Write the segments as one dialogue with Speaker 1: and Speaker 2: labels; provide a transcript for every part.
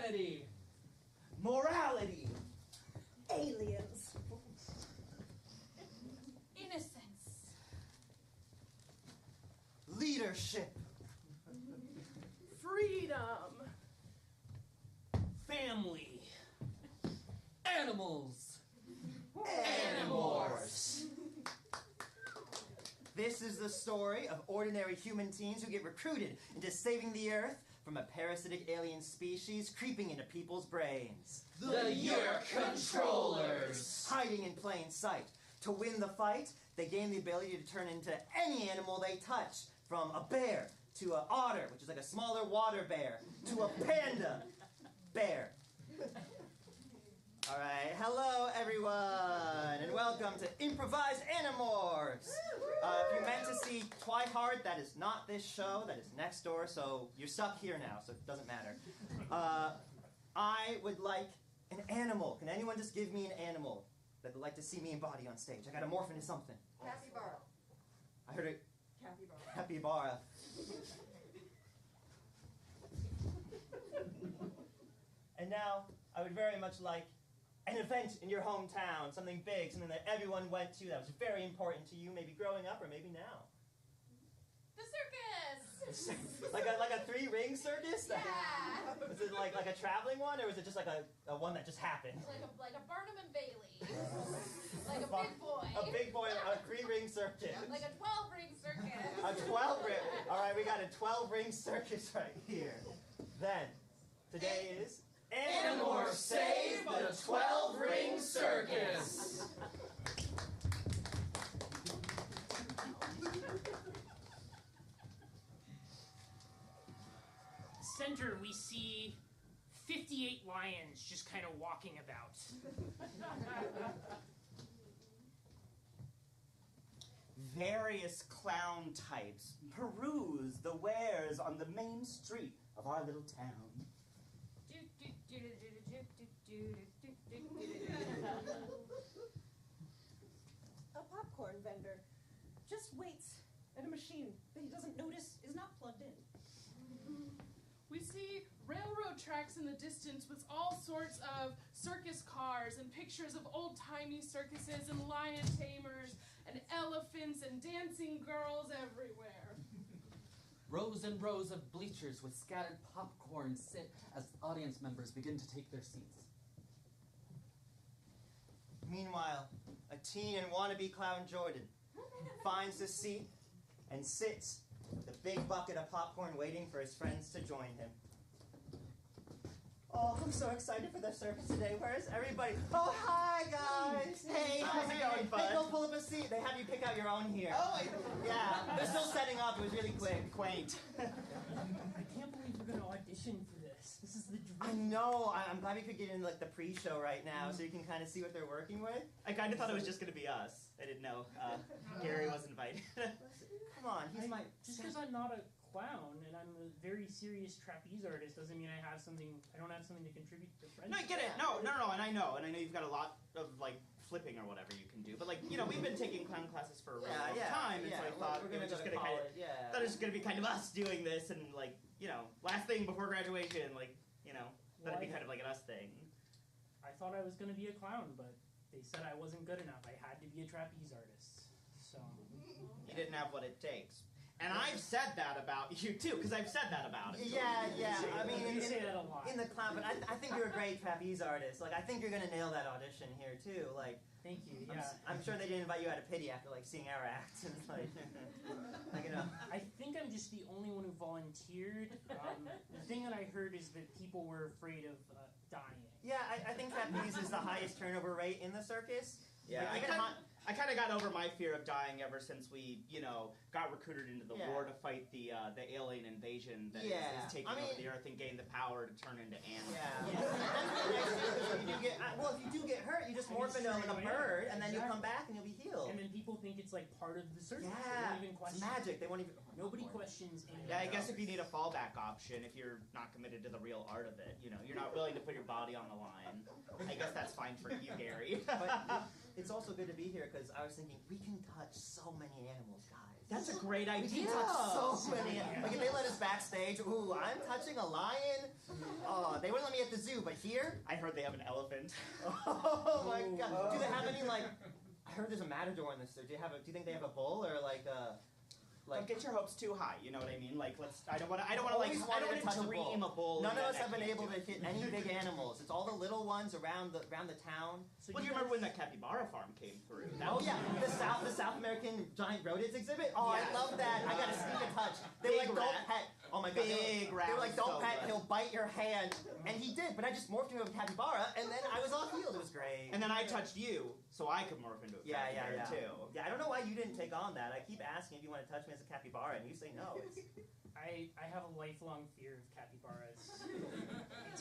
Speaker 1: Humanity.
Speaker 2: Morality.
Speaker 3: Aliens.
Speaker 4: Innocence.
Speaker 2: Leadership.
Speaker 3: Freedom.
Speaker 1: Family. Animals.
Speaker 2: Animorphs. This is the story of ordinary human teens who get recruited into saving the Earth from a parasitic alien species creeping into people's brains.
Speaker 1: The Yerk Controllers.
Speaker 2: Hiding in plain sight. To win the fight, they gain the ability to turn into any animal they touch, from a bear to an otter, which is like a smaller water bear, to a panda bear. All right, hello everyone, and welcome to Improvised Animorphs. If you meant to see Twihard, that is not this show, that is next door, so you're stuck here now, so it doesn't matter. I would like an animal. Can anyone just give me an animal that would like to see me embody on stage? I gotta morph into something.
Speaker 3: Capybara.
Speaker 2: I heard it.
Speaker 3: Capybara.
Speaker 2: Capybara. And now, I would very much like an event in your hometown, something big, something that everyone went to that was very important to you, maybe growing up or maybe now.
Speaker 4: The circus!
Speaker 2: like a three-ring circus?
Speaker 4: Yeah!
Speaker 2: Was it like a traveling one, or was it just like a one that just happened?
Speaker 4: Like a Barnum and Bailey. Like a big boy.
Speaker 2: A big boy, a three-ring circus.
Speaker 4: Like a 12-ring circus.
Speaker 2: A 12-ring. All right, we got a 12-ring circus right here. Then, today is
Speaker 1: Animorphs save the 12-ring circus.
Speaker 5: Center, we see 58 lions just kind of walking about.
Speaker 6: Various clown types peruse the wares on the main street of our little town.
Speaker 3: A popcorn vendor just waits at a machine that he doesn't notice is not plugged in.
Speaker 7: We see railroad tracks in the distance with all sorts of circus cars and pictures of old-timey circuses and lion tamers and elephants and dancing girls everywhere.
Speaker 1: Rows and rows of bleachers with scattered popcorn sit as audience members begin to take their seats.
Speaker 2: Meanwhile, a teen and wannabe clown Jordan finds a seat and sits with a big bucket of popcorn waiting for his friends to join him. Oh, I'm so excited for the circus today. Where is everybody? Oh, hi, guys. Hey, how's it going, bud? Hey, go pull up a seat. They have you pick out your own here. Oh, yeah. They're still setting up. It was really quick. Quaint.
Speaker 5: I can't believe we're going to audition for this. This is the dream.
Speaker 2: I know. I'm glad we could get in like the pre-show right now so you can kind of see what they're working with.
Speaker 6: I kind of thought it was just going to be us. I didn't know Gary was invited.
Speaker 2: Come on, he's my...
Speaker 5: Just because I'm not a clown and I'm a very serious trapeze artist doesn't mean I don't have something to contribute to friends.
Speaker 6: No, I get it. No, and I know you've got a lot of like flipping or whatever you can do. But like, you know, we've been taking clown classes for a really long time, and so I thought
Speaker 2: we're gonna
Speaker 6: just
Speaker 2: go to
Speaker 6: kind
Speaker 2: college,
Speaker 6: of thought it was gonna be kind of us doing this, and like, you know, last thing before graduation, like, you know, that'd be kind of like an us thing.
Speaker 5: I thought I was going to be a clown, but they said I wasn't good enough. I had to be a trapeze artist. So
Speaker 6: you didn't have what it takes. And I've said that about you too, because I've said that about it.
Speaker 2: Yeah. I mean,
Speaker 5: you say that a lot.
Speaker 2: In the clown, but I think you're a great trapeze artist. Like, I think you're gonna nail that audition here too. Like,
Speaker 5: thank you. Yeah,
Speaker 2: I'm sure they didn't invite you out of pity after like seeing our act. And like, you know.
Speaker 5: I think I'm just the only one who volunteered. The thing that I heard is that people were afraid of dying.
Speaker 2: Yeah, I think trapeze is the highest turnover rate in the circus.
Speaker 6: Yeah,
Speaker 2: like,
Speaker 6: I kind of got over my fear of dying ever since we, you know, got recruited into the war to fight the alien invasion that is taking over the Earth and gain the power to turn into animals.
Speaker 2: Well, if you do get hurt, you just morph into like a bird, and then you come back and you'll be healed.
Speaker 5: And then people think it's like part of the circus.
Speaker 2: Yeah,
Speaker 5: they won't even question
Speaker 2: it's magic. They won't even.
Speaker 5: Nobody questions anything.
Speaker 6: Yeah, I guess if you need a fallback option, if you're not committed to the real art of it, you know, you're not willing to put your body on the line. I guess that's fine for you, Gary.
Speaker 2: it's also good to be here because I was thinking we can touch so many animals, guys.
Speaker 6: That's a great
Speaker 2: We
Speaker 6: idea.
Speaker 2: can touch so many. Like if they let us backstage, ooh, I'm touching a lion. Oh, they wouldn't let me at the zoo, but here,
Speaker 6: I heard they have an elephant.
Speaker 2: oh my god. Do they have any like? I heard there's a matador in this zoo. Do you think they have a bull or like a?
Speaker 6: Don't get your hopes too high. You know what I mean? Like, I don't want to
Speaker 2: Always wanted to touch a
Speaker 6: dream
Speaker 2: bull.
Speaker 6: a bull.
Speaker 2: None of
Speaker 6: and
Speaker 2: us
Speaker 6: then
Speaker 2: have
Speaker 6: I
Speaker 2: been
Speaker 6: can't
Speaker 2: able
Speaker 6: do
Speaker 2: to
Speaker 6: it.
Speaker 2: hit any big animals. It's all the little ones around the town.
Speaker 5: So
Speaker 6: Well, do you remember when the capybara farm came through?
Speaker 2: Oh yeah, the South American giant rodents exhibit. Oh,
Speaker 6: Yeah.
Speaker 2: I love that. I got to sneak a touch. They were
Speaker 6: Big
Speaker 2: like, don't
Speaker 6: rat.
Speaker 2: pet. Oh my god.
Speaker 6: Big
Speaker 2: They
Speaker 6: rat
Speaker 2: were like,
Speaker 6: was
Speaker 2: don't
Speaker 6: so
Speaker 2: pet.
Speaker 6: good.
Speaker 2: He'll bite your hand. And he did. But I just morphed into a capybara, and then I was off field. It was great.
Speaker 6: And then I touched you, so I could morph into a capybara too.
Speaker 2: Yeah, I don't know why you didn't take on that. I keep asking if you want to touch me as a capybara, and you say no.
Speaker 5: I have a lifelong fear of capybaras.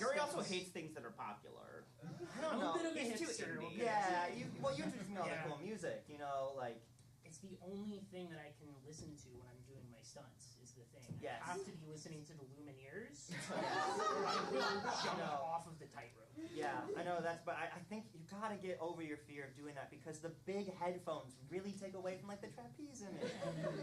Speaker 6: Yuri also hates things that are popular.
Speaker 2: I don't
Speaker 5: I'm
Speaker 2: know.
Speaker 5: a bit of a
Speaker 6: He's too
Speaker 5: hipster.
Speaker 6: indie.
Speaker 5: okay?
Speaker 2: Yeah, you introduced me to all the
Speaker 5: Yeah.
Speaker 2: cool music. You know, like
Speaker 5: It's the only thing that I can listen to when I'm doing my stunts, is the thing.
Speaker 2: Yes.
Speaker 5: I have to be listening to the Lumineers, or I will jump off of the tightrope.
Speaker 2: yeah, I know but I think you gotta get over your fear of doing that because the big headphones really take away from like the trapeze image,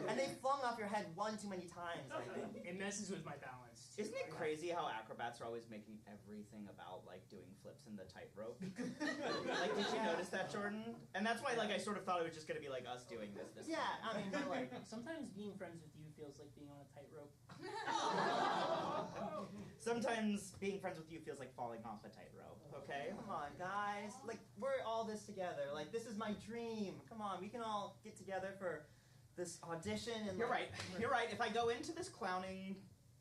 Speaker 2: and they flung off your head one too many times. I think.
Speaker 5: It messes with my balance. too.
Speaker 6: Isn't it crazy how acrobats are always making everything about like doing flips in the tightrope? Like, did you notice that, Jordan? And that's why, like, I sort of thought it was just gonna be like us doing this.
Speaker 2: Yeah, I mean, but like,
Speaker 5: Sometimes being friends with you feels like being on a tightrope.
Speaker 6: Sometimes being friends with you feels like falling off a tightrope. Okay.
Speaker 2: come on, guys. Like, we're all this together. Like, this is my dream. Come on, we can all get together for this audition. And
Speaker 6: You're
Speaker 2: like,
Speaker 6: right. You're right. If I go into this clowning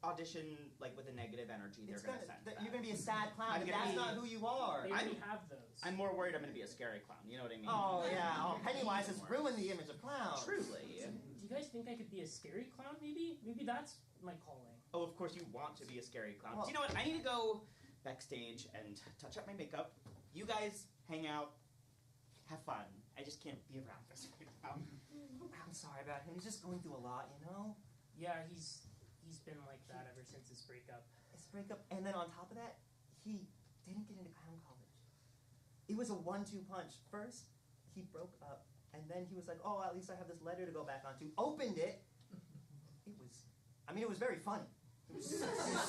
Speaker 6: audition like with a negative energy, they're
Speaker 2: It's
Speaker 6: gonna
Speaker 2: gonna,
Speaker 6: sense that.
Speaker 2: you're gonna be a sad clown.
Speaker 6: I'm
Speaker 2: But
Speaker 6: gonna
Speaker 2: that's
Speaker 6: be-
Speaker 2: not who you are.
Speaker 5: They already have those.
Speaker 6: I'm more worried I'm gonna be a scary clown. You know what I mean?
Speaker 2: Oh yeah. Oh, Pennywise has ruined the image of clowns.
Speaker 6: Truly.
Speaker 5: Do you guys think I could be a scary clown, maybe? Maybe that's my calling.
Speaker 6: Oh, of course you want to be a scary clown.
Speaker 2: Well-
Speaker 6: Do you know what? I need to go backstage and touch up my makeup. You guys hang out, have fun. I just can't be around this right now.
Speaker 2: I'm sorry about him. He's just going through a lot, you know.
Speaker 5: Yeah, he's been like that ever since his breakup.
Speaker 2: His breakup, and then on top of that, he didn't get into clown college. It was a 1-2 punch. First, he broke up, and then he was like, "Oh, at least I have this letter to go back onto." Opened it. It was very funny. It was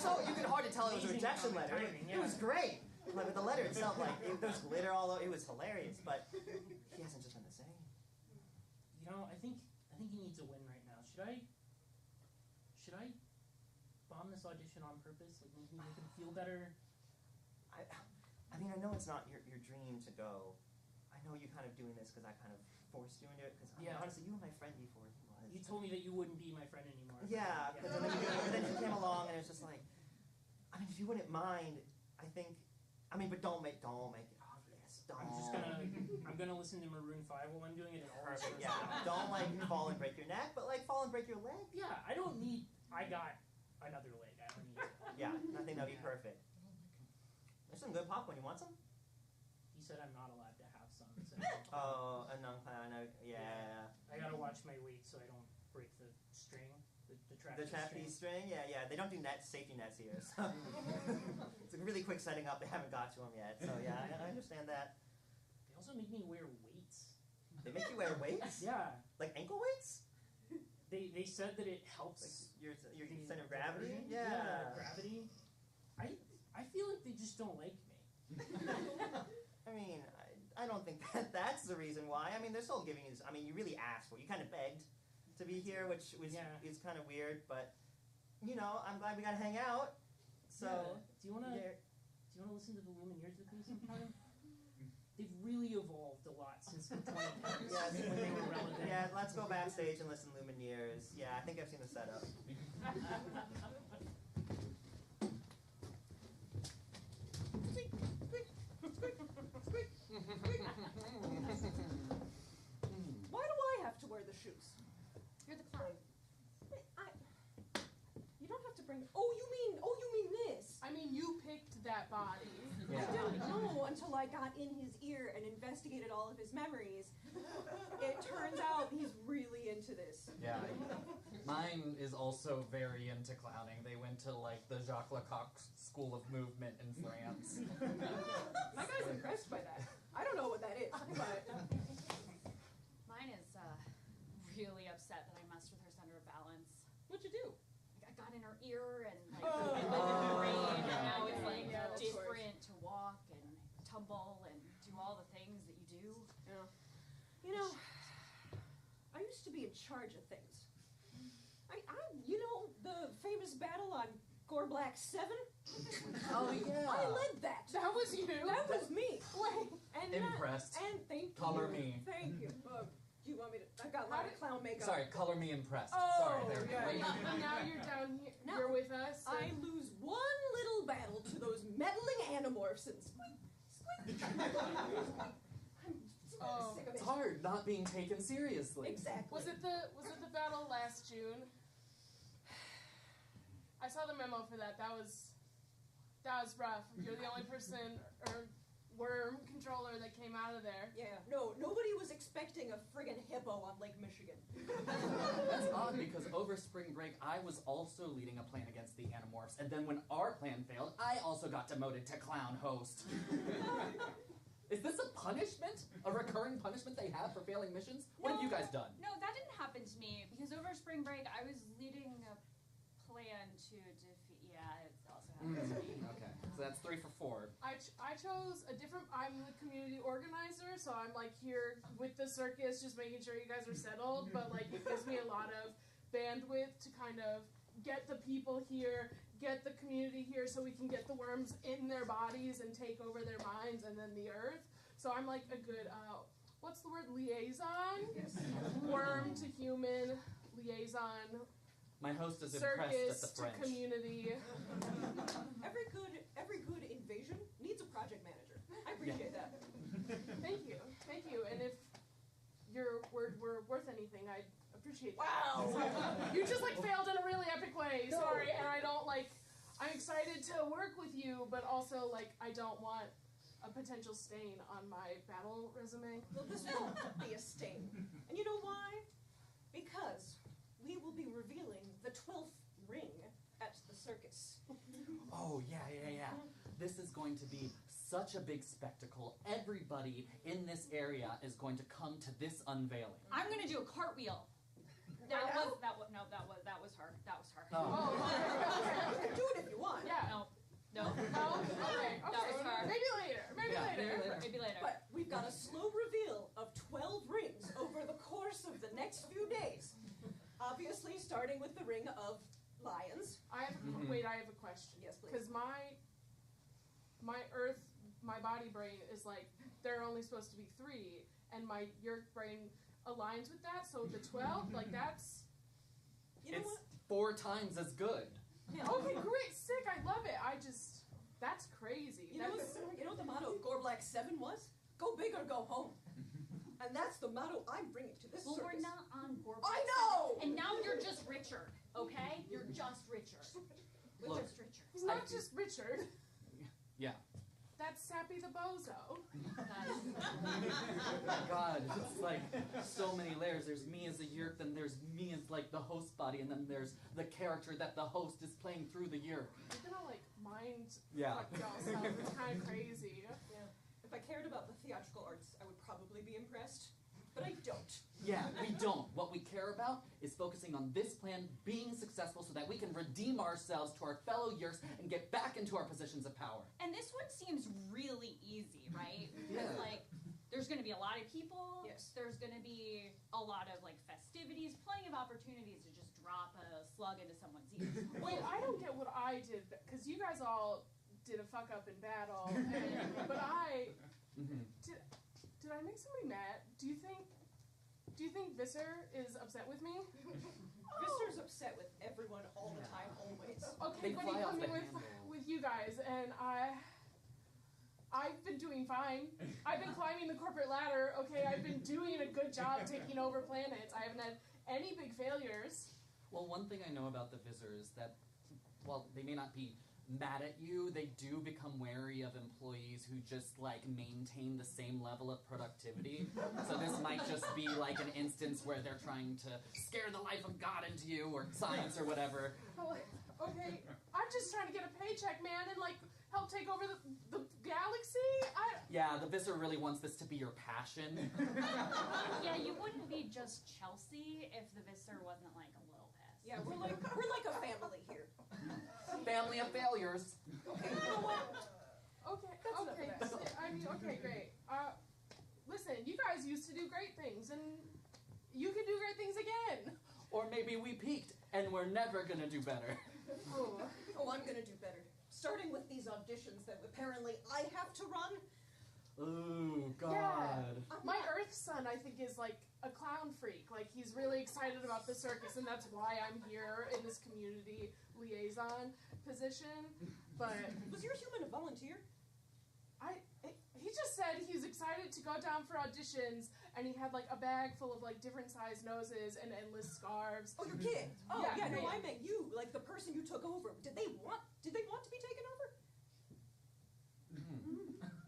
Speaker 2: so you could hardly tell it was a
Speaker 5: Amazing
Speaker 2: rejection
Speaker 5: comic
Speaker 2: letter.
Speaker 5: timing,
Speaker 2: It was
Speaker 5: yeah.
Speaker 2: great. Like with the letter itself, like there was glitter all over. It was hilarious, but he hasn't just done the same.
Speaker 5: You know, I think he needs a win right now. Should I bomb this audition on purpose? Like make him feel better?
Speaker 2: I mean, I know it's not your dream to go. I know you're kind of doing this because I kind of forced you into it. Because honestly, you were my friend before he was.
Speaker 5: You told me that you wouldn't be my friend anymore.
Speaker 2: Yeah, but then you came along and it was just like, I mean, if you wouldn't mind, I think, I mean, but don't make it obvious. Don't.
Speaker 5: I'm gonna listen to Maroon 5 while I'm doing it. And all
Speaker 2: Perfect.
Speaker 5: sorts
Speaker 2: Yeah.
Speaker 5: of-
Speaker 2: Don't like fall and break your neck, but like fall and break your leg.
Speaker 5: Yeah, I got another leg. I don't need it.
Speaker 2: Yeah, I think that'd be perfect. There's some good popcorn. You want some?
Speaker 5: He said I'm not allowed to have some. So
Speaker 2: Oh, a non-clown. Yeah.
Speaker 5: I gotta watch my weight so I don't break the string, the
Speaker 2: The trapeze string. Yeah. They don't do safety nets here. So it's a really quick setting up. They haven't got to them yet. So yeah, I understand that.
Speaker 5: They also make me wear weights.
Speaker 2: They make you wear weights?
Speaker 5: Yeah.
Speaker 2: Like ankle weights?
Speaker 5: They said that it helps
Speaker 2: Your
Speaker 5: the
Speaker 2: center of gravity?
Speaker 5: version.
Speaker 2: Yeah.
Speaker 5: Gravity. I feel like they just don't like me.
Speaker 2: I mean, I don't think that's the reason why. I mean, they're still giving you this. I mean, you really asked for it. You kind of begged to be here, which is kind of weird, but, you know, I'm glad we got to hang out. So,
Speaker 5: Do you wanna listen to the Lumineers with me sometime? They've really evolved a lot since the 2010s when they were relevant.
Speaker 2: Yeah, let's go backstage and listen to Lumineers. Yeah, I think I've seen the setup.
Speaker 3: Why do I have to wear the shoes?
Speaker 4: You're the clown.
Speaker 3: You don't have to bring. Oh, you mean this?
Speaker 7: I mean, you picked that body.
Speaker 3: I didn't know until I got in his ear and investigated all of his memories. It turns out he's really into this.
Speaker 1: Yeah. Mine is also very into clowning. They went to like the Jacques Lecoq School of Movement in France.
Speaker 3: My guy's impressed by that. I don't know what that is, but did you do?
Speaker 8: I got in her ear and like it went in her brain, and now it's like
Speaker 3: of course.
Speaker 8: different to walk and tumble and do all the things that you do.
Speaker 3: Yeah. You know, I used to be in charge of things. You know, the famous battle on Gorblack 7?
Speaker 1: Oh, yeah.
Speaker 3: I led that.
Speaker 7: That was you.
Speaker 3: That was me. And
Speaker 1: Impressed.
Speaker 3: And thank
Speaker 1: Color
Speaker 3: you.
Speaker 1: me.
Speaker 3: Thank you. Do you want me to? I got a lot of clown makeup.
Speaker 1: Sorry, color me impressed.
Speaker 3: Oh,
Speaker 1: Sorry, there.
Speaker 3: yeah.
Speaker 7: And now you're down here.
Speaker 3: No.
Speaker 7: You're with us.
Speaker 3: I
Speaker 7: and-
Speaker 3: lose one little battle to those meddling Animorphs and squeak, squeak. I'm sick of
Speaker 1: It's
Speaker 3: it.
Speaker 1: hard not being taken seriously.
Speaker 3: Exactly.
Speaker 7: Was it the battle last June? I saw the memo for that. That was rough. You're the only person or worm controller that came out of there.
Speaker 3: Yeah, no, nobody was expecting a friggin' hippo on Lake Michigan.
Speaker 1: That's odd because over spring break I was also leading a plan against the Animorphs, and then when our plan failed, I also got demoted to clown host. Is this a punishment? A recurring punishment they have for failing missions? What have you guys done?
Speaker 8: No, that didn't happen to me because over spring break I was leading a plan to defeat. Yeah, it also happened to me.
Speaker 1: Okay, so that's 3 for 4.
Speaker 7: I chose a different. I'm the community organizer, so I'm like here with the circus, just making sure you guys are settled. But like, it gives me a lot of bandwidth to kind of get the people here, get the community here, so we can get the worms in their bodies and take over their minds and then the earth. So I'm like a good, what's the word? Liaison.
Speaker 3: Yes.
Speaker 7: Worm to human liaison.
Speaker 1: My host is impressed at
Speaker 7: Circus
Speaker 1: the
Speaker 7: to
Speaker 1: French.
Speaker 7: community.
Speaker 3: Every good invasion needs a project manager. I appreciate that.
Speaker 7: Thank you. And if your word were worth anything, I'd appreciate that.
Speaker 3: Wow.
Speaker 7: You just like failed in a really epic way. Sorry, and I don't like. I'm excited to work with you, but also like I don't want a potential stain on my battle resume.
Speaker 3: Well, this won't be a stain. And you know why? Because we will be revealing the 12th ring at the circus.
Speaker 1: Oh, yeah. This is going to be such a big spectacle. Everybody in this area is going to come to this unveiling.
Speaker 8: I'm gonna do a cartwheel. That was her.
Speaker 1: Oh.
Speaker 3: You can do it if you want.
Speaker 7: Yeah.
Speaker 8: No.
Speaker 7: No. Okay.
Speaker 8: That was her.
Speaker 7: Maybe later.
Speaker 8: Maybe later.
Speaker 3: But we've got a slow reveal of 12 rings over the course of the next few days. Obviously, starting with the ring of lions.
Speaker 7: I have a question.
Speaker 3: Yes, please.
Speaker 7: Because my body brain is like there are only supposed to be 3, and your brain aligns with that. So the 12, like that's.
Speaker 3: You know
Speaker 1: It's
Speaker 3: what?
Speaker 1: 4 times as good.
Speaker 3: Yeah.
Speaker 7: Okay, great, sick. I love it. That's crazy.
Speaker 3: You know what the motto of Gorblack 7 was? Go big or go home. And that's the motto I'm bringing to this
Speaker 8: Well,
Speaker 3: circus.
Speaker 8: we're not on board.
Speaker 3: I know!
Speaker 8: And now you're just Richard, okay? You're just Richard. We're
Speaker 1: Look.
Speaker 8: just Richard.
Speaker 7: He's not just Richard.
Speaker 1: Yeah.
Speaker 7: That's Sappy the Bozo.
Speaker 1: God, it's like so many layers. There's me as a yerk, then there's me as like the host body, and then there's the character that the host is playing through the yerk.
Speaker 7: You're gonna like mind
Speaker 1: Yeah.
Speaker 7: fuck yourself. It's kind of crazy.
Speaker 3: Yeah. If I cared about the theatrical arts, I would probably be impressed. But I don't.
Speaker 1: Yeah, we don't. What we care about is focusing on this plan being successful so that we can redeem ourselves to our fellow yerks and get back into our positions of power.
Speaker 8: And this one seems really easy, right?
Speaker 1: Yeah.
Speaker 8: Because like, there's going to be a lot of people.
Speaker 3: Yes.
Speaker 8: There's going to be a lot of like festivities, plenty of opportunities to just drop a slug into someone's ear.
Speaker 7: Wait, I don't get what I did because you guys all did a fuck up in battle, but I did I make somebody mad? Do you think Visser is upset with me?
Speaker 3: Visser's upset with everyone all the time, always.
Speaker 7: Okay,
Speaker 1: They
Speaker 7: but
Speaker 1: fly
Speaker 7: he
Speaker 1: off
Speaker 7: put me
Speaker 1: the
Speaker 7: with
Speaker 1: handle.
Speaker 7: you guys, and I've been doing fine. I've been climbing the corporate ladder. Okay, I've been doing a good job taking over planets. I haven't had any big failures.
Speaker 1: Well, one thing I know about the Visser is that while they may not be mad at you, they do become wary of employees who just like maintain the same level of productivity. So this might just be like an instance where they're trying to scare the life of God into you or science or whatever.
Speaker 7: Okay, I'm just trying to get a paycheck, man, and like help take over the galaxy.
Speaker 1: Yeah, the Visser really wants this to be your passion.
Speaker 8: Yeah, you wouldn't be just Chelsea if the Visser wasn't like a little pissed.
Speaker 3: Yeah, we're like a family here.
Speaker 1: Family of failures.
Speaker 3: Okay, you know what?
Speaker 7: Okay,
Speaker 3: That's enough
Speaker 7: okay.
Speaker 3: of that.
Speaker 7: I mean, okay, great. Listen, you guys used to do great things, and you can do great things again.
Speaker 1: Or maybe we peaked and we're never gonna do better.
Speaker 3: Oh, I'm gonna do better. Starting with these auditions that apparently I have to run.
Speaker 1: Ooh, God.
Speaker 7: Yeah. My Earth son, I think, is like a clown freak. Like, he's really excited about the circus, and that's why I'm here in this community liaison position. But
Speaker 3: Was your human a volunteer?
Speaker 7: he just said he's excited to go down for auditions, and he had like a bag full of like different sized noses and endless scarves.
Speaker 3: Oh, you're kidding. Oh,
Speaker 7: Yeah,
Speaker 3: yeah, no,
Speaker 7: yeah.
Speaker 3: I meant you, like the person you took over. Did they want to be taken over?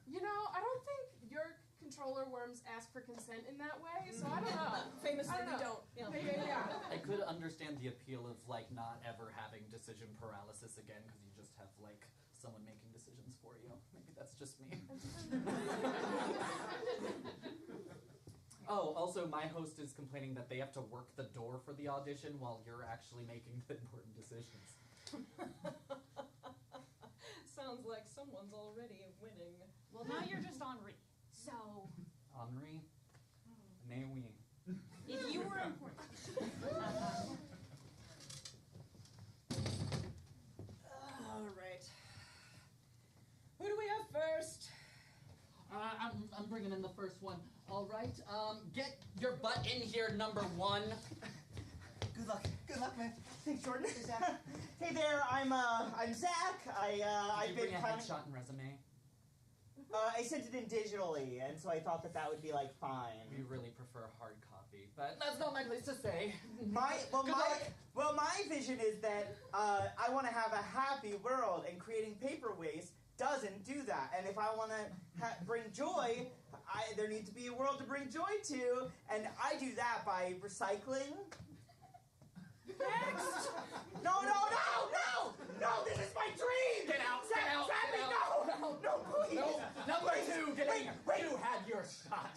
Speaker 7: You know, I don't think your controller worms ask for consent in that way, so I don't know.
Speaker 3: Famously,
Speaker 7: I
Speaker 3: we don't.
Speaker 7: Yeah. Yeah.
Speaker 1: I could understand the appeal of like not ever having decision paralysis again because you just have like someone making decisions for you. Maybe that's just me. Oh, also my host is complaining that they have to work the door for the audition while you're actually making the important decisions.
Speaker 3: Sounds like someone's already winning.
Speaker 8: Well, now you're just Henri. So,
Speaker 1: Henri, mais oui.
Speaker 8: if you were important.
Speaker 3: All right. Who do we have first?
Speaker 1: I'm bringing in the first one. All right, get your butt in here, number one.
Speaker 6: Good luck, man. Thanks, Jordan. Hey, Zach. Hey there, I'm Zach.
Speaker 1: Did
Speaker 6: I've
Speaker 1: you
Speaker 6: been
Speaker 1: bring a
Speaker 6: kind
Speaker 1: headshot and resume?
Speaker 6: I sent it in digitally, and so I thought that would be like fine.
Speaker 1: We really prefer hard copy, but that's not my place to say.
Speaker 6: My
Speaker 1: Good luck.
Speaker 6: vision is that I want to have a happy world, and creating paper waste doesn't do that. And if I want to bring joy, there needs to be a world to bring joy to, and I do that by recycling. Next! No! This is my dream!
Speaker 1: Get out!
Speaker 6: Sadly, no, please!
Speaker 1: No, number two, get in here.
Speaker 6: Wait.
Speaker 1: You had your shot.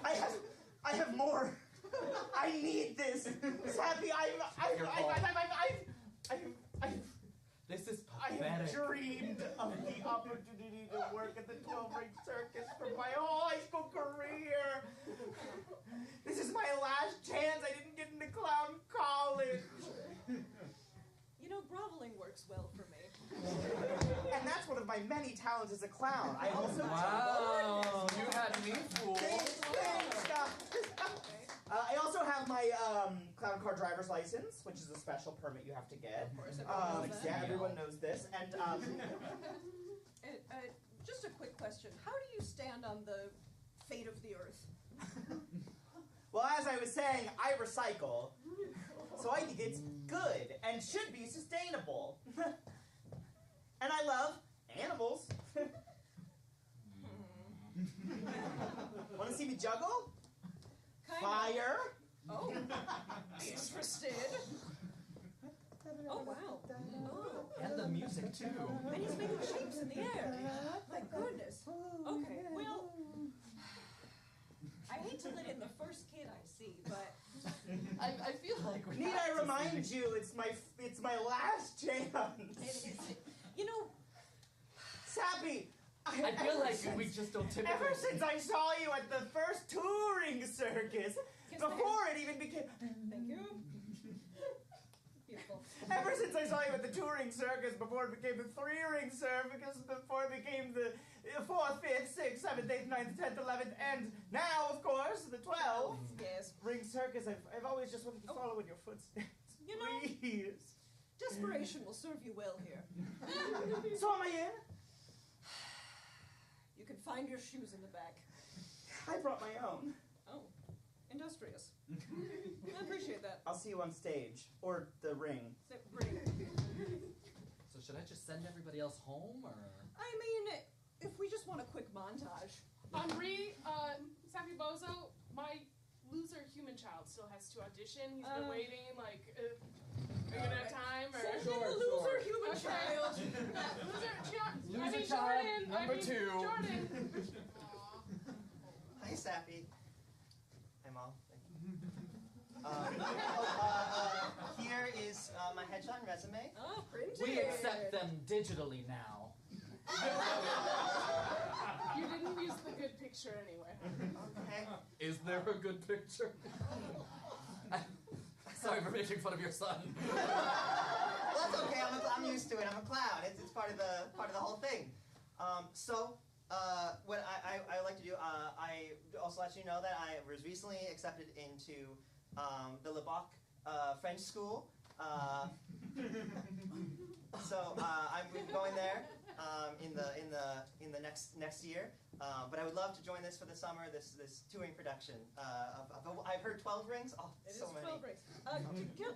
Speaker 6: I have more. I need this. Sappy,
Speaker 1: This is
Speaker 6: I have
Speaker 1: pathetic.
Speaker 6: dreamed of the opportunity to work at the 12-ring circus for my whole high school career. This is my last chance. I didn't get into clown college.
Speaker 3: You know, groveling works well for me.
Speaker 6: And that's one of my many talents as a clown. I also...
Speaker 1: Wow, you had me fooled.
Speaker 6: I also have my clown car driver's license, which is a special permit you have to get.
Speaker 3: Of course, everyone knows that.
Speaker 6: Yeah, everyone knows this. And
Speaker 3: Just a quick question. How do you stand on the fate of the Earth?
Speaker 6: well, as I was saying, I recycle. So I think it's good and should be sustainable. And I love animals. Want to see me juggle? Fire.
Speaker 3: Oh, interested. Oh, wow. Oh.
Speaker 1: And the music, too.
Speaker 3: And he's making shapes in the air. My goodness. Okay, well, I hate to let in the first kid I see, but...
Speaker 1: I feel like we
Speaker 6: Need
Speaker 1: have
Speaker 6: I
Speaker 1: to
Speaker 6: remind
Speaker 1: see.
Speaker 6: you, it's my last chance.
Speaker 3: You know...
Speaker 6: Sappy,
Speaker 1: I feel like we just don't typically...
Speaker 6: Ever since I saw you at the first touring circus, before it even became...
Speaker 3: Thank you. Beautiful.
Speaker 6: Ever since I saw you at the touring circus, before it became the 3-ring circus, before it became the 4th, 5th, 6th, 7th, 8th, 9th, 10th, 11th, and now, of course, the 12th
Speaker 3: Yes.
Speaker 6: ring circus, I've always just wanted to follow in your footsteps.
Speaker 3: You know-
Speaker 6: Please.
Speaker 3: Desperation will serve you well here.
Speaker 6: So am I in?
Speaker 3: You can find your shoes in the back.
Speaker 6: I brought my own.
Speaker 3: Oh, industrious. I appreciate that.
Speaker 6: I'll see you on stage. Or the ring.
Speaker 3: Ring.
Speaker 1: So should I just send everybody else home, or...?
Speaker 3: I mean, if we just want a quick montage.
Speaker 7: Henri, Sappy Bozo, my loser human child still has to audition. He's been waiting, like, are you gonna have time? Or?
Speaker 3: Send in the loser human
Speaker 7: Okay.
Speaker 3: child.
Speaker 1: Loser child, number 2.
Speaker 7: Jordan.
Speaker 2: Hi, Sappy. Hi, Mom. Here is my headshot and resume.
Speaker 3: Oh, printed.
Speaker 1: We accept them digitally now.
Speaker 7: You didn't use the good picture anyway.
Speaker 2: Okay.
Speaker 1: Is there a good picture? Sorry for making fun of your son.
Speaker 2: Well, that's okay. I'm used to it. I'm a clown. It's part of the whole thing. What I like to do, I also let you know that I was recently accepted into the Le Boc French school. So I'm going there in the next year. But I would love to join this for the summer. This touring production I've heard 12 rings. Oh,
Speaker 3: It
Speaker 2: so
Speaker 3: is
Speaker 2: many.
Speaker 3: 12 rings.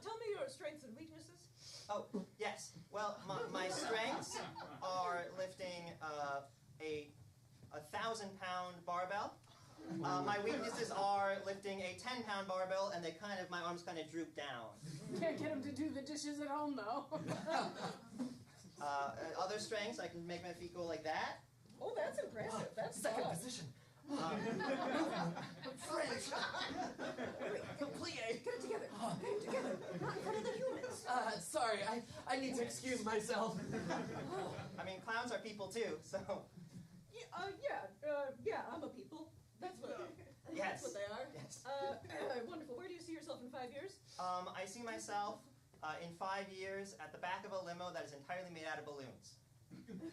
Speaker 3: Tell me your strengths and weaknesses.
Speaker 2: Oh, yes. Well, my strengths are lifting a 1,000-pound barbell. My weaknesses are lifting a 10-pound barbell, and my arms kind of droop down.
Speaker 7: Can't get him to do the dishes at home, though.
Speaker 2: Other strengths, I can make my feet go like that.
Speaker 3: Oh, that's impressive. That's
Speaker 1: Second
Speaker 3: fun.
Speaker 1: position.
Speaker 2: French.
Speaker 3: Plie. Get it together. Get it together. Not in front of the humans.
Speaker 1: Sorry, I need to excuse myself.
Speaker 2: I mean, clowns are people too, so.
Speaker 3: Yeah, I'm a people. That's what.
Speaker 2: Yes.
Speaker 3: That's what they are.
Speaker 2: Yes.
Speaker 3: Wonderful. Where do you see yourself in 5 years?
Speaker 2: I see myself in 5 years at the back of a limo that is entirely made out of balloons.
Speaker 3: But